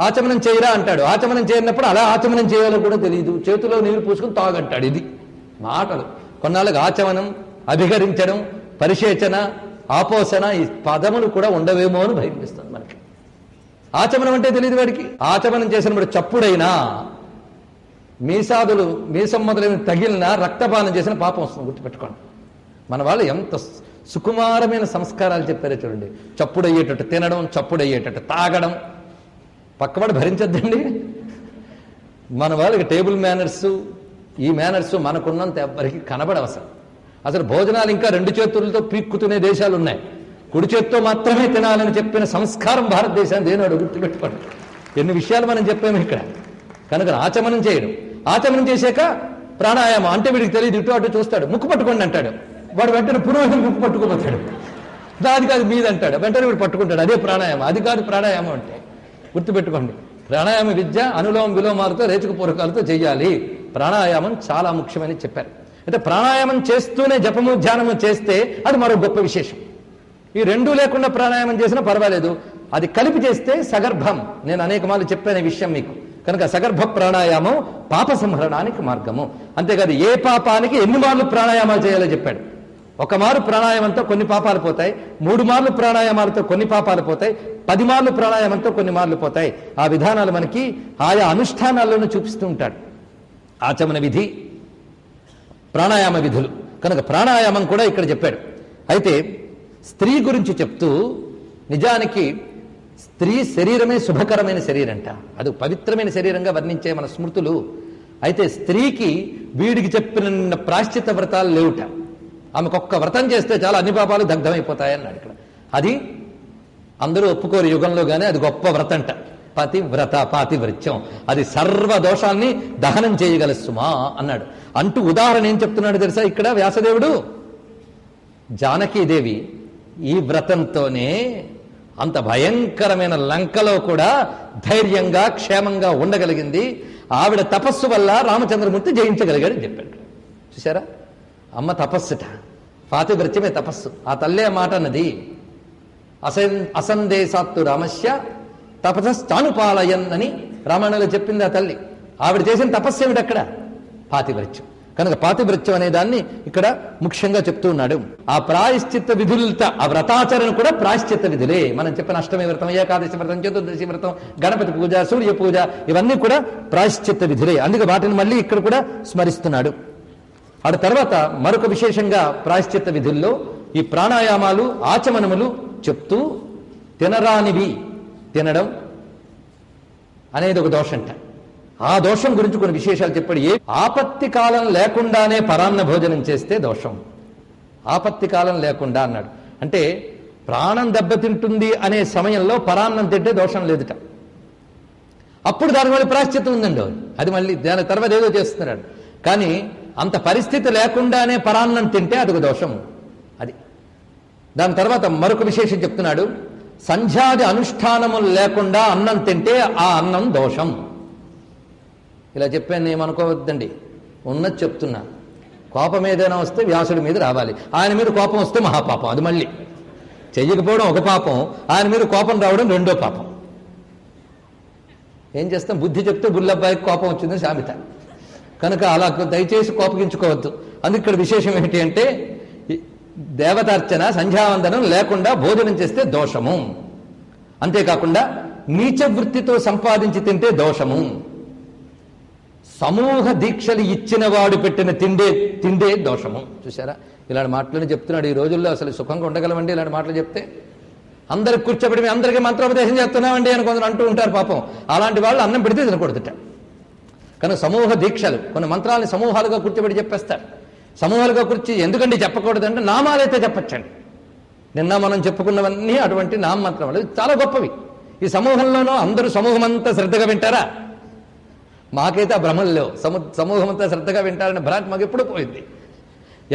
ఆచమనం చేయరా అంటాడు. ఆచమనం చేయనప్పుడు అలా ఆచమనం చేయాలో కూడా తెలియదు, చేతిలో నీరు పూసుకుని తాగంటాడు. ఇది మాటలు. కొన్నాళ్ళకి ఆచమనం, అభిహరించడం, పరిశేచన, ఆపోసన, ఈ పదములు కూడా ఉండవేమో అని భయపిస్తుంది మనకి. ఆచమనం అంటే తెలియదు వాడికి. ఆచమనం చేసినప్పుడు చప్పుడైనా మీసం మొదలైన తగిలినా రక్తపానం చేసిన పాపం వస్తుంది, గుర్తుపెట్టుకోండి. మన వాళ్ళు ఎంత సుకుమారమైన సంస్కారాలు చెప్పారో చూడండి. చప్పుడయ్యేటట్టు తినడం, చప్పుడయ్యేటట్టు తాగడం, పక్కవాడు భరించద్దండి. మన వాళ్ళకి టేబుల్ మేనర్స్, ఈ మేనర్స్ మనకున్నంత ఎవరికి కనబడవు అసలు భోజనాలు ఇంకా 2 చేతులతో పీక్కుతునే దేశాలు ఉన్నాయి. కుడి చేత్తో మాత్రమే తినాలని చెప్పిన సంస్కారం భారతదేశాన్ని దేనాడు, గుర్తుపెట్టుకోండి. ఎన్ని విషయాలు మనం చెప్పాము ఇక్కడ. కనుక ఆచమనం చేయడం, ఆచమనం చేశాక ప్రాణాయామం అంటే వీడికి తెలియదు, ఇటు అటు చూస్తాడు, ముక్కు పట్టుకోండి అంటాడు, వాడు వెంటనే పురోహితుడు ముక్కు పట్టుకోపోతాడు, అది కాదు మీది అంటాడు, వెంటనే వీడు పట్టుకుంటాడు, అదే ప్రాణాయామం. అది కాదు ప్రాణాయామం అంటే, గుర్తుపెట్టుకోండి. ప్రాణాయామ విద్య అనులోమ విలోమాలతో రేచకపూర్వకాలతో చేయాలి. ప్రాణాయామం చాలా ముఖ్యమని చెప్పారు. అయితే ప్రాణాయామం చేస్తూనే జపము ధ్యానము చేస్తే అది మరో గొప్ప విశేషం. ఈ రెండూ లేకుండా ప్రాణాయామం చేసినా పర్వాలేదు, అది కలిపి చేస్తే సగర్భం. నేను అనేక మార్లు చెప్పాను ఈ విషయం మీకు. కనుక సగర్భ ప్రాణాయామం పాప సంహరణానికి మార్గము. అంతేకాదు ఏ పాపానికి ఎన్ని మార్లు ప్రాణాయామాలు చేయాలో చెప్పాడు. 1 మారు ప్రాణాయామంతో కొన్ని పాపాలు పోతాయి, 3 మార్లు ప్రాణాయామాలతో కొన్ని పాపాలు పోతాయి, 10 మార్లు ప్రాణాయామంతో కొన్ని మార్లు పోతాయి. ఆ విధానాలు మనకి ఆయా అనుష్ఠానాల్లోనూ చూపిస్తూ ఉంటాడు. ఆచమన విధి, ప్రాణాయామ విధులు. కనుక ప్రాణాయామం కూడా ఇక్కడ చెప్పాడు. అయితే స్త్రీ గురించి చెప్తూ, నిజానికి స్త్రీ శరీరమే శుభకరమైన శరీరంట, అది పవిత్రమైన శరీరంగా వర్ణించే మన స్మృతులు. అయితే స్త్రీకి వీడికి చెప్పిన ప్రాశ్చిత వ్రతాలు లేవుట. ఆమెకు ఒక్క వ్రతం చేస్తే చాలా అన్ని పాపాలు దగ్ధమైపోతాయన్నాడు ఇక్కడ. అది అందరూ ఒప్పుకోరు యుగంలో, కానీ అది గొప్ప వ్రతంట. పతివ్రత, పాతివ్రత్యం, అది సర్వ దోషాల్ని దహనం చేయగల సుమా అన్నాడు. అంటూ ఉదాహరణ ఏం చెప్తున్నాడు తెలుసా ఇక్కడ వ్యాసదేవుడు? జానకీదేవి ఈ వ్రతంతోనే అంత భయంకరమైన లంకలో కూడా ధైర్యంగా క్షేమంగా ఉండగలిగింది. ఆవిడ తపస్సు వల్ల రామచంద్రమూర్తి జయించగలిగాడని చెప్పాడు. చూసారా, అమ్మ తపస్సుట, పాతివ్రత్యమే తపస్సు. ఆ తల్లే మాట అన్నది, అసందేశాత్తు రామస్య తపస్సానుపాలయన్ అని రామాయణంలో చెప్పింది ఆ తల్లి. ఆవిడ చేసిన తపస్సు ఏమిటి అక్కడ? పాతివ్రత్యం. కనుక పాతివ్రత్యం అనే దాన్ని ఇక్కడ ముఖ్యంగా చెప్తూ ఉన్నాడు. ఆ ప్రాయశ్చిత్త విధులతో, ఆ వ్రతాచరణ కూడా ప్రాయశ్చిత్త విధులే. మనం చెప్పిన అష్టమి వ్రతం, ఏకాదశి వ్రతం, చతుర్దశి వ్రతం, గణపతి పూజ, సూర్య పూజ, ఇవన్నీ కూడా ప్రాయశ్చిత్త విధులే. అందుకే వాటిని మళ్ళీ ఇక్కడ కూడా స్మరిస్తున్నాడు. ఆ తర్వాత మరొక విశేషంగా ప్రాయశ్చిత్త విధుల్లో ఈ ప్రాణాయామాలు, ఆచమనములు చెప్తూ, తినరానివి తినడం అనేది ఒక దోషంట. ఆ దోషం గురించి కొన్ని విశేషాలు చెప్పాడు. ఏ ఆపత్తి కాలం లేకుండానే పరాన్న భోజనం చేస్తే దోషం. ఆపత్తి కాలం లేకుండా అన్నాడు అంటే ప్రాణం దెబ్బతింటుంది అనే సమయంలో పరాన్నం తింటే దోషం లేదుట. అప్పుడు దాని వల్ల ప్రాశ్చిత్తం ఉందండి. అది మళ్ళీ దాని తర్వాత ఏదో చేస్తున్నాడు. కానీ అంత పరిస్థితి లేకుండానే పరాన్నం తింటే అదొక దోషం. అది దాని తర్వాత మరొక విశేషం చెప్తున్నాడు. సంధ్యాది అనుష్ఠానములు లేకుండా అన్నం తింటే ఆ అన్నం దోషం. ఇలా చెప్పాను ఏమనుకోవద్దండి, ఉన్నది చెప్తున్నా. కోపం ఏదైనా వస్తే వ్యాసుడి మీద రావాలి. ఆయన మీద కోపం వస్తే మహాపాపం. అది మళ్ళీ చెయ్యకపోవడం ఒక పాపం, ఆయన మీద కోపం రావడం రెండో పాపం. ఏం చేస్తాం, బుద్ధి చెప్తే బుల్లబ్బాయికి కోపం వచ్చిందని సామెత. కనుక అలా దయచేసి కోపగించుకోవద్దు. అందుకు ఇక్కడ విశేషం ఏంటి అంటే, దేవతార్చన, సంధ్యావందనం లేకుండా భోజనం చేస్తే దోషము. అంతేకాకుండా నీచ వృత్తితో సంపాదించి తింటే దోషము. సమూహ దీక్షలు ఇచ్చిన వాడు పెట్టిన తిండే దోషము. చూసారా, ఇలాంటి మాటలను చెప్తున్నాడు. ఈ రోజుల్లో అసలు సుఖంగా ఉండగలమండి ఇలాంటి మాటలు చెప్తే? అందరికి కూర్చోబెట్టి అందరికీ మంత్రోపదేశం చేస్తున్నామండి అని కొందరు అంటూ ఉంటారు. పాపం అలాంటి వాళ్ళు అన్నం పెడితే తినకూడదుట. కనుక సమూహ దీక్షలు, కొన్ని మంత్రాలని సమూహాలుగా కూర్చోబెట్టి చెప్పేస్తారు. సమూహాలుగా కూర్చి ఎందుకండి చెప్పకూడదంటే, నామాలైతే చెప్పచ్చండి. నిన్న మనం చెప్పుకున్నవన్నీ అటువంటి నామమంత్రములు చాలా గొప్పవి. ఈ సమూహంలోనూ అందరూ సమూహం అంతా శ్రద్ధగా వింటారా? మాకైతే ఆ భ్రమలు లేవు. సమూహం అంతా శ్రద్ధగా వింటారని భ్రాంతి మాకు ఎప్పుడూ పోయింది.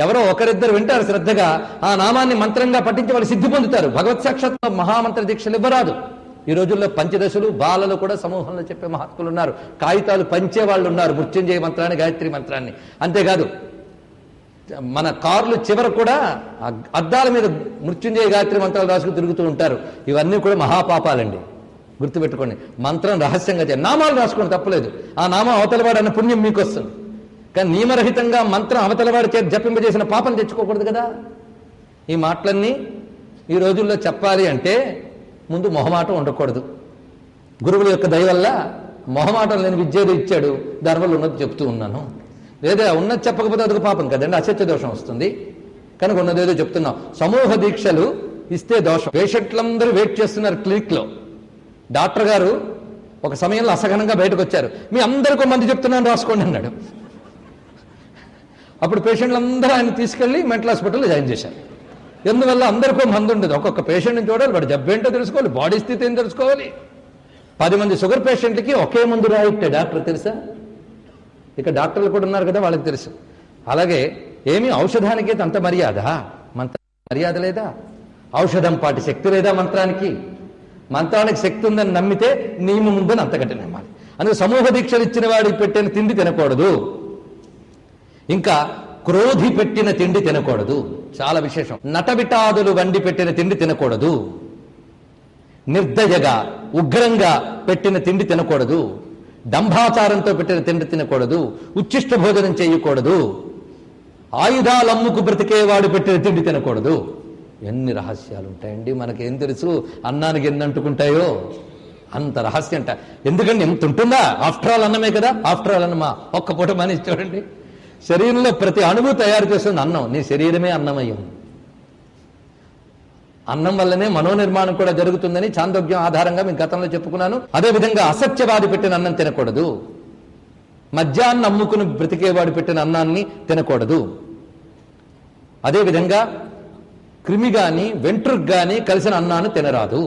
ఎవరో ఒకరిద్దరు వింటారు శ్రద్ధగా, ఆ నామాన్ని మంత్రంగా పఠించి వాళ్ళు సిద్ధి పొందుతారు. భగవత్ సాక్షాత్ మహామంత్ర దీక్షలు ఇవ్వరాదు. ఈ రోజుల్లో పంచదశలు, బాలలు కూడా సమూహంలో చెప్పే మహాత్ములు ఉన్నారు. కాగితాలు పంచే వాళ్ళు ఉన్నారు, మృత్యుంజయ మంత్రాన్ని, గాయత్రి మంత్రాన్ని. అంతేకాదు మన కార్లు చివర కూడా అద్దాల మీద మృత్యుంజయ గాయత్రి మంత్రాలు రాసుకు తిరుగుతూ ఉంటారు. ఇవన్నీ కూడా మహాపాపాలండి, గుర్తుపెట్టుకోండి. మంత్రం రహస్యంగా నామాలు రాసుకోండి, తప్పలేదు. ఆ నామం అవతలవాడు అన్న పుణ్యం మీకు వస్తుంది. కానీ నియమరహితంగా మంత్రం అవతలవాడి చేతి జపింపజేసిన పాపం తెచ్చుకోకూడదు కదా. ఈ మాటలన్నీ ఈ రోజుల్లో చెప్పాలి అంటే ముందు మొహమాటం ఉండకూడదు. గురువుల యొక్క దయ వల్ల మొహమాటం లేని విద్యేదో ఇచ్చాడు, దానివల్ల ఉన్నది చెప్తూ ఉన్నాను. లేదా ఉన్నది చెప్పకపోతే అదొక పాపం కదండి, అసత్య దోషం వస్తుంది. కనుక ఉన్నదేదో చెప్తున్నాం. సమూహ దీక్షలు ఇస్తే దోషం. పేషెంట్లందరూ వెయిట్ చేస్తున్నారు క్లినిక్లో. డాక్టర్ గారు ఒక సమయంలో అసహనంగా బయటకు వచ్చారు. మీ అందరికీ మంది చెప్తున్నాను రాసుకోండి అన్నాడు. అప్పుడు పేషెంట్లందరూ ఆయన తీసుకెళ్లి మెంటల్ హాస్పిటల్లో జాయిన్ చేశారు. ఎందువల్ల అందరికీ మంది ఉండదు. ఒక్కొక్క పేషెంట్ని చూడాలి, వాడు జబ్బేంటో తెలుసుకోవాలి, బాడీ స్థితి ఏం తెలుసుకోవాలి. 10 మంది షుగర్ పేషెంట్కి ఒకే మందు రాయిట్టే డాక్టర్, తెలుసా? ఇక డాక్టర్లు కూడా ఉన్నారు కదా, వాళ్ళకి తెలుసు. అలాగే ఏమి ఔషధానికి అంత మర్యాద, మంత్ర మర్యాద లేదా? ఔషధం పాటి శక్తి లేదా మంత్రానికి? మంత్రానికి శక్తి ఉందని నమ్మితే నియమం ఉందని అంతకంటే నమ్మాలి. అందుకే సమూహ దీక్షలు ఇచ్చిన వాడికి పెట్టిన తిండి తినకూడదు. ఇంకా క్రోధి పెట్టిన తిండి తినకూడదు, చాలా విశేషం. నటవిటాదులు వండి పెట్టిన తిండి తినకూడదు. నిర్దయగా ఉగ్రంగా పెట్టిన తిండి తినకూడదు. డంభాచారంతో పెట్టిన తిండి తినకూడదు. ఉచ్చిష్ట భోజనం చేయకూడదు. ఆయుధాలు అమ్ముకు బ్రతికేవాడు పెట్టిన తిండి తినకూడదు. ఎన్ని రహస్యాలు ఉంటాయండి, మనకేం తెలుసు అన్నానికి ఎన్ని అంటుకుంటాయో అంత రహస్యం అంట. ఎందుకంటే ఎంత ఉంటుందా? ఆఫ్టర్ ఆల్ అన్నమే కదా. ఆఫ్టర్ ఆల్ అన్నమా ఒక్క పూట మానేసి చూడండి. శరీరంలో ప్రతి అణువు తయారు చేస్తుంది అన్నం. నీ శరీరమే అన్నమయం. అన్నం వల్లనే మనోనిర్మాణం కూడా జరుగుతుందని చాందోగ్యం ఆధారంగా మీకు గతంలో చెప్పుకున్నాను. అదేవిధంగా అసత్యవాది పెట్టిన అన్నం తినకూడదు. మద్యాన్ని అమ్ముకుని బ్రతికేవాడు పెట్టిన అన్నాన్ని తినకూడదు. అదేవిధంగా క్రిమి గాని వెంట్రుకు గాని కలిసిన అన్నాన్ని తినరాదు.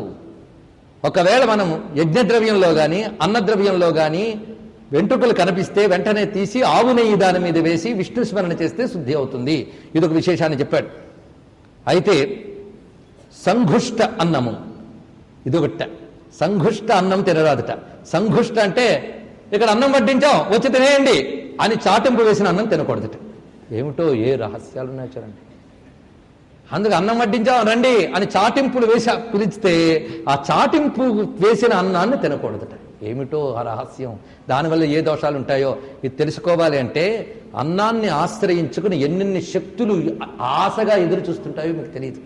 ఒకవేళ మనం యజ్ఞద్రవ్యంలో గాని అన్నద్రవ్యంలో గాని వెంట్రుకలు కనిపిస్తే వెంటనే తీసి ఆవు నెయ్యి దాని మీద వేసి విష్ణు స్మరణ చేస్తే శుద్ధి అవుతుంది. ఇదొక విశేషాన్ని చెప్పాడు. అయితే సంఘుష్ట అన్నము ఇదొకట. సంఘుష్ట అన్నం తినరాదుట. సంఘుష్ట అంటే ఇక్కడ అన్నం వడ్డించాం వచ్చి తినేయండి అని చాటింపు వేసిన అన్నం తినకూడదుట. ఏమిటో ఏ రహస్యాలు ఉన్నాయి చూడండి. అందుకు అన్నం వడ్డించాం రండి అని చాటింపులు వేసి పిలిస్తే ఆ చాటింపు వేసిన అన్నాన్ని తినకూడదుట. ఏమిటో ఆ రహస్యం. దానివల్ల ఏ దోషాలు ఉంటాయో ఇది తెలుసుకోవాలి అంటే అన్నాన్ని ఆశ్రయించుకుని ఎన్నెన్ని శక్తులు ఆశగా ఎదురు చూస్తుంటాయో మీకు తెలియదు.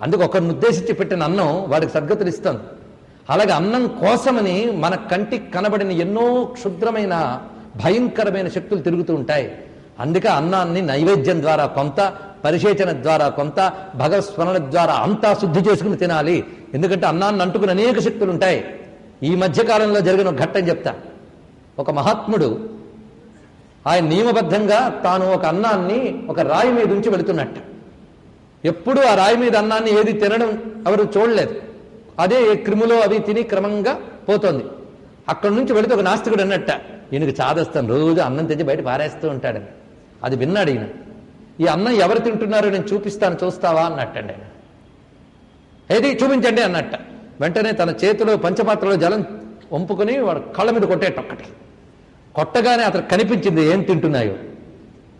అందుకు ఒకరిని ఉద్దేశించి పెట్టిన అన్నం వాడికి సద్గతులు ఇస్తుంది. అలాగే అన్నం కోసమని మన కంటికి కనబడిన ఎన్నో క్షుద్రమైన భయంకరమైన శక్తులు తిరుగుతూ ఉంటాయి. అందుకే అన్నాన్ని నైవేద్యం ద్వారా కొంత, పరిశేచన ద్వారా కొంత, భగవత్స్మరణ ద్వారా అంతా శుద్ధి చేసుకుని తినాలి. ఎందుకంటే అన్నాన్ని అంటుకుని అనేక శక్తులు ఉంటాయి. ఈ మధ్యకాలంలో జరిగిన ఒక ఘట్టం చెప్తా. ఒక మహాత్ముడు ఆయన నియమబద్ధంగా తాను ఒక అన్నాన్ని ఒక రాయి మీద ఉంచి వెళుతున్నట్ట. ఎప్పుడూ ఆ రాయి మీద అన్నాన్ని ఏది తినడం ఎవరు చూడలేదు. అదే క్రిములో అవి తిని క్రమంగా పోతోంది. అక్కడి నుంచి వెళితే ఒక నాస్తికుడు అన్నట్ట, ఈయనకు చాదస్తాను, రోజు అన్నం తెచ్చి బయట పారేస్తూ ఉంటాడని. అది విన్నాడు ఈయన. ఈ అన్నం ఎవరు తింటున్నారో నేను చూపిస్తాను, చూస్తావా అన్నట్టండి ఆయన. ఏది చూపించండి అన్నట్ట. వెంటనే తన చేతిలో పంచపాత్రలో జలం వంపుకొని వాడు కళ్ళ మీద కొట్టేటొక్కటి. కొట్టగానే అతను కనిపించింది ఏం తింటున్నాయో.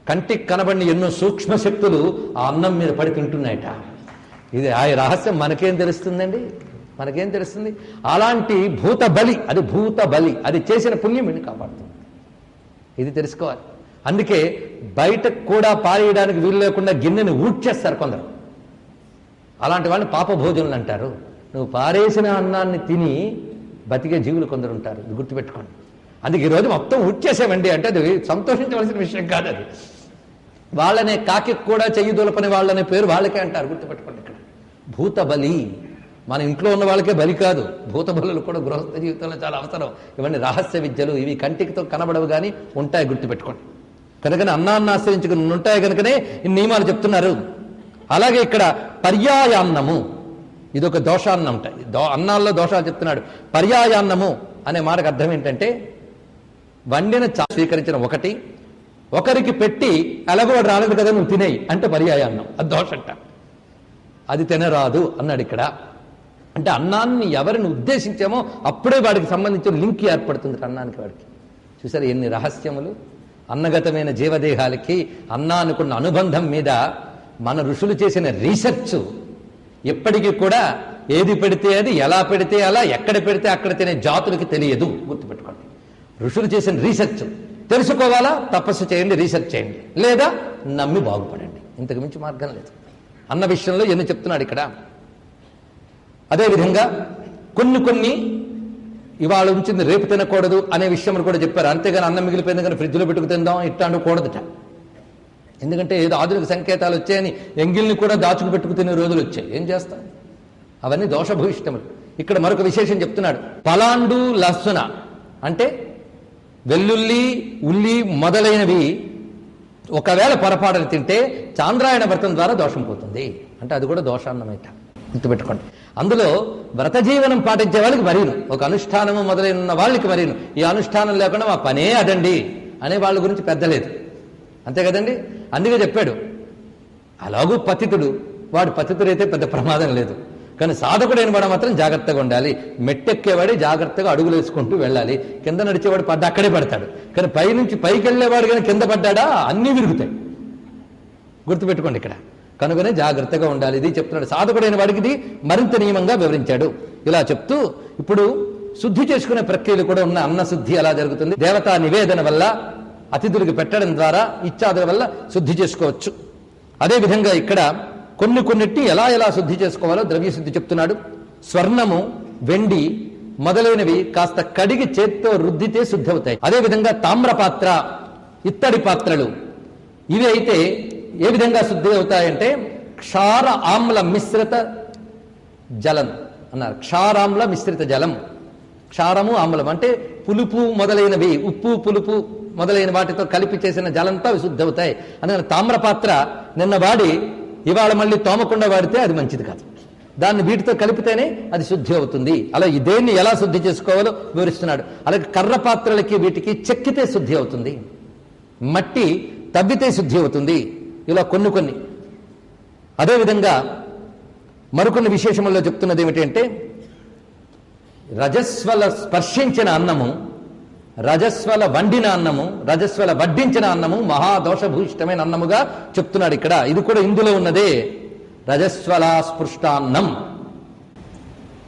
కంటికి కనబడిన ఎన్నో సూక్ష్మ శక్తులు ఆ అన్నం మీద పడి తింటున్నాయట. ఇది ఆ రహస్యం మనకేం తెలుస్తుందండి? మనకేం తెలుస్తుంది? అలాంటి భూత బలి, అది భూత బలి, అది చేసిన పుణ్యం వీడిని కాపాడుతుంది. ఇది తెలుసుకోవాలి. అందుకే బయటకు కూడా పారేయడానికి వీలు లేకుండా గిన్నెని ఊడ్చేస్తారు కొందరు. అలాంటి వాళ్ళని పాపభోజనులు అంటారు. నువ్వు పారేసిన అన్నాన్ని తిని బతికే జీవులు కొందరు ఉంటారు, ఇది గుర్తుపెట్టుకోండి. అందుకే ఈరోజు మొత్తం ఊడ్చేసామండి అంటే అది సంతోషించవలసిన విషయం కాదు. అది వాళ్ళనే కాకి కూడా చెయ్యి దులపని వాళ్ళనే పేరు వాళ్ళకే అంటారు, గుర్తుపెట్టుకోండి. ఇక్కడ భూత బలి మన ఇంట్లో ఉన్న వాళ్ళకే బలి కాదు, భూత బలులు కూడా గృహస్థ జీవితంలో చాలా అవసరం. ఇవన్నీ రహస్య విద్యలు, ఇవి కంటికితో కనబడవు కానీ ఉంటాయి, గుర్తుపెట్టుకోండి. కనుకనే అన్నాన్ని ఆశ్రయించుకుని ఉంటాయి కనుకనే ఈ నియమాలు చెప్తున్నారు. అలాగే ఇక్కడ పర్యాయాన్నము, ఇదొక దోషాన్నం ఉంటాయి. అన్నాల్లో దోషాలు చెప్తున్నాడు. పర్యాయాన్నము అనే మాటకు అర్థం ఏంటంటే వండిన స్వీకరించిన ఒకరికి పెట్టి ఎలాగో వాడు రాలేదు కదా నువ్వు తినేయి అంటే పర్యాయాన్నం, అది దోషంట, అది తినరాదు అన్నాడు ఇక్కడ. అంటే అన్నాన్ని ఎవరిని ఉద్దేశించామో అప్పుడే వాడికి సంబంధించిన లింక్ ఏర్పడుతుంది అన్నానికి. వాడికి చూసారు ఎన్ని రహస్యములు. అన్నగతమైన జీవదేహాలకి అన్నానుకున్న అనుబంధం మీద మన ఋషులు చేసిన రీసెర్చ్ ఎప్పటికీ కూడా ఏది పెడితే అది, ఎలా పెడితే అలా, ఎక్కడ పెడితే అక్కడ తినే జాతులకి తెలియదు, గుర్తుపెట్టుకోండి. ఋషులు చేసిన రీసెర్చ్ తెలుసుకోవాలా? తపస్సు చేయండి, రీసెర్చ్ చేయండి, లేదా నమ్మి బాగుపడండి. ఇంతకు మించి మార్గం లేదు. అన్న విషయంలో ఎన్ని చెప్తున్నాడు ఇక్కడ. అదేవిధంగా కొన్ని ఇవాళ ఉంచింది రేపు తినకూడదు అనే విషయం కూడా చెప్పారు. అంతేగాని అన్నం మిగిలిపోయింది కానీ ఫ్రిడ్జ్లో పెట్టుకు తిందాం ఇట్లా అనకూడదుట. ఎందుకంటే ఏదో ఆధునిక సంకేతాలు వచ్చాయని ఎంగిల్ని కూడా దాచుకు పెట్టుకు తినే రోజులు వచ్చాయి. ఏం చేస్తాం? అవన్నీ దోషభూయిష్టములు. ఇక్కడ మరొక విశేషం చెప్తున్నాడు. పలాండు లస్సున అంటే వెల్లుల్లి, ఉల్లి మొదలైనవి ఒకవేళ పొరపాటును తింటే చాంద్రాయణ వ్రతం ద్వారా దోషం పోతుంది. అంటే అది కూడా దోషాన్నమైట. గుర్తుపెట్టుకోండి. అందులో వ్రత జీవనం పాటించే వాళ్ళకి మరీను, ఒక అనుష్ఠానము మొదలైన వాళ్ళకి మరీను, ఈ అనుష్ఠానం లేకుండా మా పనే అదండి అనే వాళ్ళ గురించి పెద్దలేదు. అంతే కదండి. అందుకే చెప్పాడు, అలాగూ పతితుడు, వాడు పతితుడైతే పెద్ద ప్రమాదం లేదు, కానీ సాధకుడైన వాడు మాత్రం జాగ్రత్తగా ఉండాలి. మెట్టెక్కేవాడి జాగ్రత్తగా అడుగులు వేసుకుంటూ వెళ్ళాలి. కింద నడిచేవాడు పడ్డ అక్కడే పడతాడు. కానీ పైనుంచి పైకి వెళ్ళేవాడు కానీ కింద పడ్డాడా అన్నీ విరుగుతాయి. గుర్తుపెట్టుకోండి ఇక్కడ. కనుకనే జాగ్రత్తగా ఉండాలి. ఇది చెప్తున్నాడు. సాధకుడైన వాడికి ఇది మరింత నియమంగా వివరించాడు. ఇలా చెప్తూ ఇప్పుడు శుద్ధి చేసుకునే ప్రక్రియలు కూడా ఉన్న. అన్న శుద్ధి ఎలా జరుగుతుంది? దేవతా నివేదన వల్ల, అతిథులకు పెట్టడం ద్వారా, ఇత్యాదుల వల్ల శుద్ధి చేసుకోవచ్చు. అదేవిధంగా ఇక్కడ కొన్నిటిని ఎలా శుద్ధి చేసుకోవాలో ద్రవ్య శుద్ధి చెప్తున్నాడు. స్వర్ణము, వెండి మొదలైనవి కాస్త కడిగి చేత్తో రుద్దితే శుద్ధి అవుతాయి. అదేవిధంగా తామ్రపాత్ర, ఇత్తడి పాత్రలు ఇవి అయితే ఏ విధంగా శుద్ధి అవుతాయంటే క్షార ఆమ్ల మిశ్రిత జలం అన్నారు. క్షారామ్ల మిశ్రిత జలం. క్షారము ఆమ్లం అంటే పులుపు మొదలైనవి, ఉప్పు పులుపు మొదలైన వాటితో కలిపి చేసిన జలంతో అవి శుద్ధి అవుతాయి. అందుకని తామ్రపాత్ర నిన్న వాడి ఇవాళ మళ్ళీ తోమకుండా వాడితే అది మంచిది కాదు. దాన్ని వీటితో కలిపితేనే అది శుద్ధి అవుతుంది. అలా దేన్ని ఎలా శుద్ధి చేసుకోవాలో వివరిస్తున్నాడు. అలాగే కర్ర పాత్రలకి వీటికి చెక్కితే శుద్ధి అవుతుంది, మట్టి తవ్వితే శుద్ధి అవుతుంది. ఇలా కొన్ని. అదేవిధంగా మరికొన్ని విశేషముల్లో చెప్తున్నది ఏమిటంటే రజస్వల స్పర్శించిన అన్నము, రజస్వల వండిన అన్నము, రజస్వల వడ్డించిన అన్నము మహాదోషభూయిష్టమైన అన్నముగా చెప్తున్నాడు ఇక్కడ. ఇది కూడా ఇందులో ఉన్నదే, రజస్వల స్పృష్టాన్నం.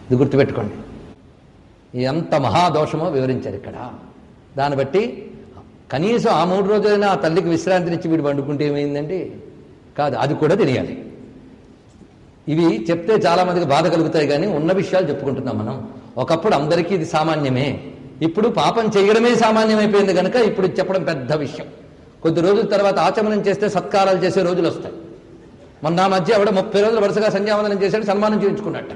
ఇది గుర్తుపెట్టుకోండి. ఎంత మహాదోషమో వివరించారు ఇక్కడ. దాన్ని బట్టి కనీసం ఆ 3 రోజులైనా ఆ తల్లికి విశ్రాంతినిచ్చి వీడు వండుకుంటే ఏమైందండి? కాదు, అది కూడా తెలియాలి. ఇవి చెప్తే చాలా మందికి బాధ కలుగుతాయి, కానీ ఉన్న విషయాలు చెప్పుకుంటున్నాం మనం. ఒకప్పుడు అందరికీ ఇది సామాన్యమే, ఇప్పుడు పాపం చేయడమే సామాన్యమైపోయింది కనుక ఇప్పుడు చెప్పడం పెద్ద విషయం. కొద్ది రోజుల తర్వాత ఆచమనం చేస్తే సత్కారాలు చేసే రోజులు వస్తాయి. మొన్న మధ్య ఆవిడ 30 రోజులు వరుసగా సంధ్యావందనం చేశాడు, సన్మానం చేయించుకున్నట్ట.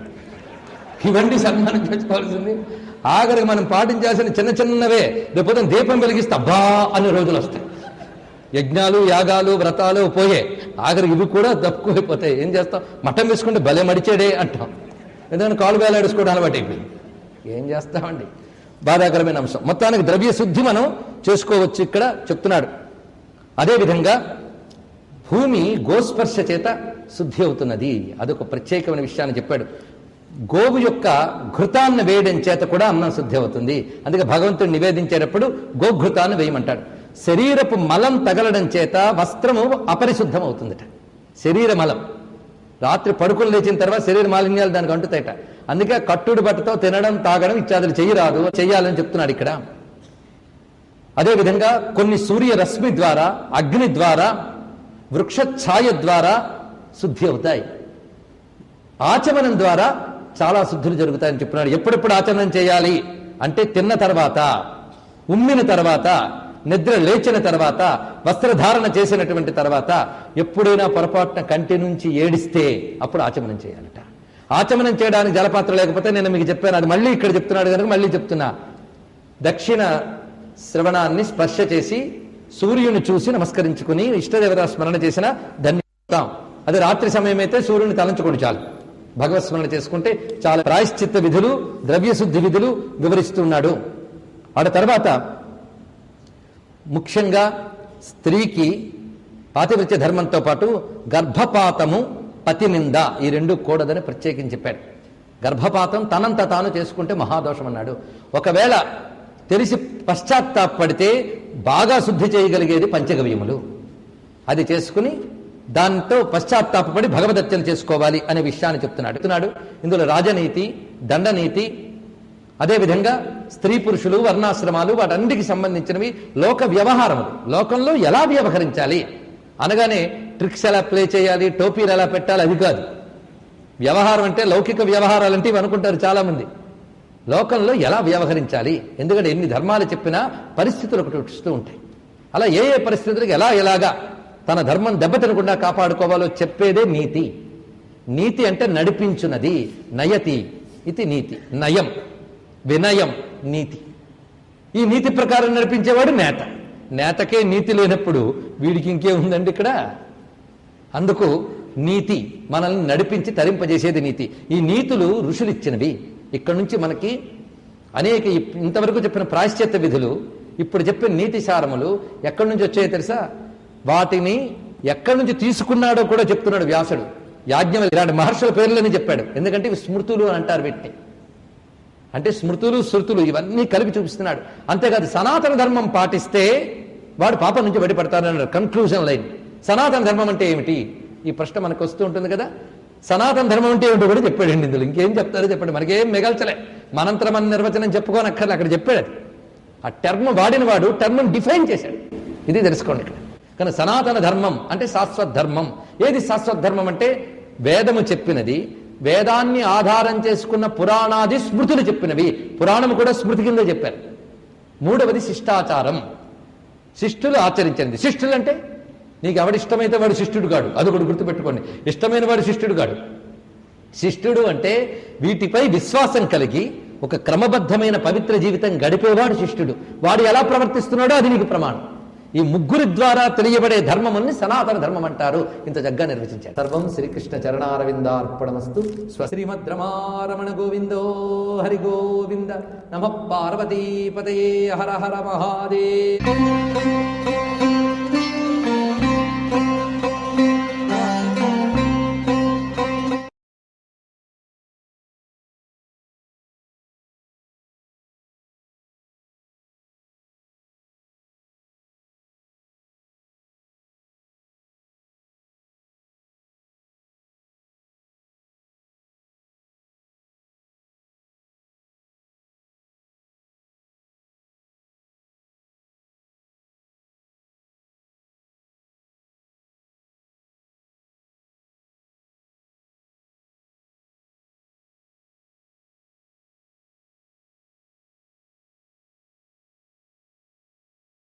ఇవన్నీ సన్మానం చేసుకోవాల్సింది. ఆఖరికి మనం పాటించాల్సిన చిన్నవే రేపు దీపం వెలిగిస్తే అబ్బా అనే రోజులు వస్తాయి. యజ్ఞాలు, యాగాలు, వ్రతాలు పోయే ఆఖరికి ఇవి కూడా తక్కువైపోతాయి. ఏం చేస్తాం? మఠం వేసుకుంటే భలే మడిచేడే అంటాం. ఏదైనా కాలు వేలాడేసుకోవడం అలవాటు అయిపోయింది. ఏం చేస్తామండి? బాధాకరమైన అంశం. మొత్తానికి ద్రవ్య శుద్ధి మనం చేసుకోవచ్చు ఇక్కడ చెప్తున్నాడు. అదేవిధంగా భూమి గోస్పర్శ చేత శుద్ధి అవుతున్నది. అదొక ప్రత్యేకమైన విషయాన్ని చెప్పాడు. గోవు యొక్క ఘృతాన్ని వేయడం చేత కూడా అన్నం శుద్ధి అవుతుంది. అందుకే భగవంతుడు నివేదించేటప్పుడు గోఘృతాన్ని వేయమంటాడు. శరీరపు మలం తగలడం చేత వస్త్రము అపరిశుద్ధం అవుతుందట. శరీర మలం రాత్రి పడుకుని లేచిన తర్వాత శరీర మాలిన్యాలు దానికి అంటుతాయట. అందుకే కట్టుడు బట్టతో తినడం, తాగడం ఇత్యాదులు చేయరాదు, చెయ్యాలని చెప్తున్నాడు ఇక్కడ. అదేవిధంగా కొన్ని సూర్య రశ్మి ద్వారా, అగ్ని ద్వారా, వృక్ష ఛాయ ద్వారా శుద్ధి అవుతాయి. ఆచమనం ద్వారా చాలా శుద్ధులు జరుగుతాయని చెప్తున్నాడు. ఎప్పుడెప్పుడు ఆచమనం చేయాలి అంటే తిన్న తర్వాత, ఉమ్మిన తర్వాత, నిద్ర లేచిన తర్వాత, వస్త్రధారణ చేసినటువంటి తర్వాత, ఎప్పుడైనా పొరపాటున కంటి నుంచి ఏడిస్తే అప్పుడు ఆచమనం చేయాలట. ఆచమనం చేయడానికి జలపాత్ర లేకపోతే నేను మీకు చెప్పాను, అది మళ్ళీ ఇక్కడ చెప్తున్నాడు కనుక మళ్ళీ చెప్తున్నా. దక్షిణ శ్రవణాన్ని స్పర్శ చేసి సూర్యుని చూసి నమస్కరించుకుని ఇష్టదేవత స్మరణ చేసిన ధన్యవాదం. అది రాత్రి సమయం అయితే సూర్యుని తలంచుకోండి చాలు. భగవత్ స్మరణ చేసుకుంటే చాలా ప్రాయశ్చిత్త విధులు, ద్రవ్యశుద్ధి విధులు వివరిస్తున్నాడు. ఆడ తర్వాత ముఖ్యంగా స్త్రీకి పాతివ్రత్య ధర్మంతో పాటు గర్భపాతము, పతినింద ఈ రెండు కూడదని ప్రత్యేకించి చెప్పాడు. గర్భపాతం తనంత తాను చేసుకుంటే మహాదోషం అన్నాడు. ఒకవేళ తెలిసి పశ్చాత్తాపడితే బాగా శుద్ధి చేయగలిగేది పంచగవ్యములు. అది చేసుకుని దాంతో పశ్చాత్తాపడి భగవదత్యం చేసుకోవాలి అనే విషయాన్ని చెప్తున్నాడు. ఇందులో రాజనీతి, దండనీతి, అదేవిధంగా స్త్రీ పురుషులు, వర్ణాశ్రమాలు, వాటన్నిటికి సంబంధించినవి లోక వ్యవహారములు. లోకంలో ఎలా వ్యవహరించాలి అనగానే ట్రిక్స్ ఎలా ప్లే చేయాలి, టోపీలు ఎలా పెట్టాలి, అది కాదు. వ్యవహారం అంటే లౌకిక వ్యవహారాలంటే ఇవి అనుకుంటారు చాలామంది. లోకంలో ఎలా వ్యవహరించాలి. ఎందుకంటే ఎన్ని ధర్మాలు చెప్పినా పరిస్థితులు ఒకటి వస్తూ ఉంటాయి. అలా ఏ ఏ పరిస్థితులకు ఎలాగా తన ధర్మం దెబ్బతినకుండా కాపాడుకోవాలో చెప్పేదే నీతి. నీతి అంటే నడిపించున్నది. నయతి ఇది నీతి. నయం, వినయం, నీతి. ఈ నీతి ప్రకారం నడిపించేవాడు నేత. నేతకే నీతి లేనప్పుడు వీడికి ఇంకే ఉందండి ఇక్కడ. అందుకు నీతి మనల్ని నడిపించి తరింపజేసేది నీతి. ఈ నీతులు ఋషులు ఇచ్చినవి. ఇక్కడ నుంచి మనకి అనేక ఇంతవరకు చెప్పిన ప్రాయశ్చిత్త విధులు, ఇప్పుడు చెప్పిన నీతి సారములు ఎక్కడి నుంచి వచ్చాయో తెలుసా? వాటిని ఎక్కడి నుంచి తీసుకున్నాడో కూడా చెప్తున్నాడు వ్యాసుడు. యాజ్ఞవల్క్య ఇలాంటి మహర్షుల పేర్లని చెప్పాడు. ఎందుకంటే ఇవి స్మృతులు అని అంటారు వీటిని. అంటే స్మృతులు, శృతులు ఇవన్నీ కలిపి చూపిస్తున్నాడు. అంతేకాదు సనాతన ధర్మం పాటిస్తే వాడు పాపం నుంచి బయటపడతాడన్నారు కన్క్లూజన్ లైన్. సనాతన ధర్మం అంటే ఏమిటి? ఈ ప్రశ్న మనకు వస్తూ ఉంటుంది కదా. సనాతన ధర్మం అంటే ఏమిటో కూడా చెప్పాడు ఇందులో. ఇంకేం చెప్తారో చెప్పండి, మనకేం మిగల్చలే. మనంతరం మన నిర్వచనం చెప్పుకోనక్కర్లే, అక్కడ చెప్పాడు. ఆ టర్మ్ వాడిన వాడు టర్మ్ డిఫైన్ చేశాడు. ఇది తెలుసుకోండి ఇక్కడ. కానీ సనాతన ధర్మం అంటే శాశ్వత ధర్మం. ఏది శాశ్వత ధర్మం అంటే వేదము చెప్పినది, వేదాన్ని ఆధారం చేసుకున్న పురాణాది స్మృతులు చెప్పినవి. పురాణము కూడా స్మృతి కింద చెప్పారు. మూడవది శిష్టాచారం, శిష్టులు ఆచరించింది. శిష్టులు అంటే నీకు ఎవడిష్టమైతే వాడు శిష్టుడు కాడు, అదొకటి గుర్తుపెట్టుకోండి. ఇష్టమైన వాడు శిష్టుడు కాడు. శిష్టుడు అంటే వీటిపై విశ్వాసం కలిగి ఒక క్రమబద్ధమైన పవిత్ర జీవితం గడిపేవాడు శిష్టుడు. వాడు ఎలా ప్రవర్తిస్తున్నాడో అది నీకు ప్రమాణం. ఈ ముగ్గురి ద్వారా తెలియబడే ధర్మముల్ని సనాతన ధర్మం అంటారు. ఇంత జగ్గా నిర్వచించారు. సర్వం శ్రీకృష్ణ చరణారవిందార్పణమస్తు. శ్రీమద్రమారమణ గోవిందో హరి గోవింద. నమః పార్వతీపతయే హర హర మహాదేవ.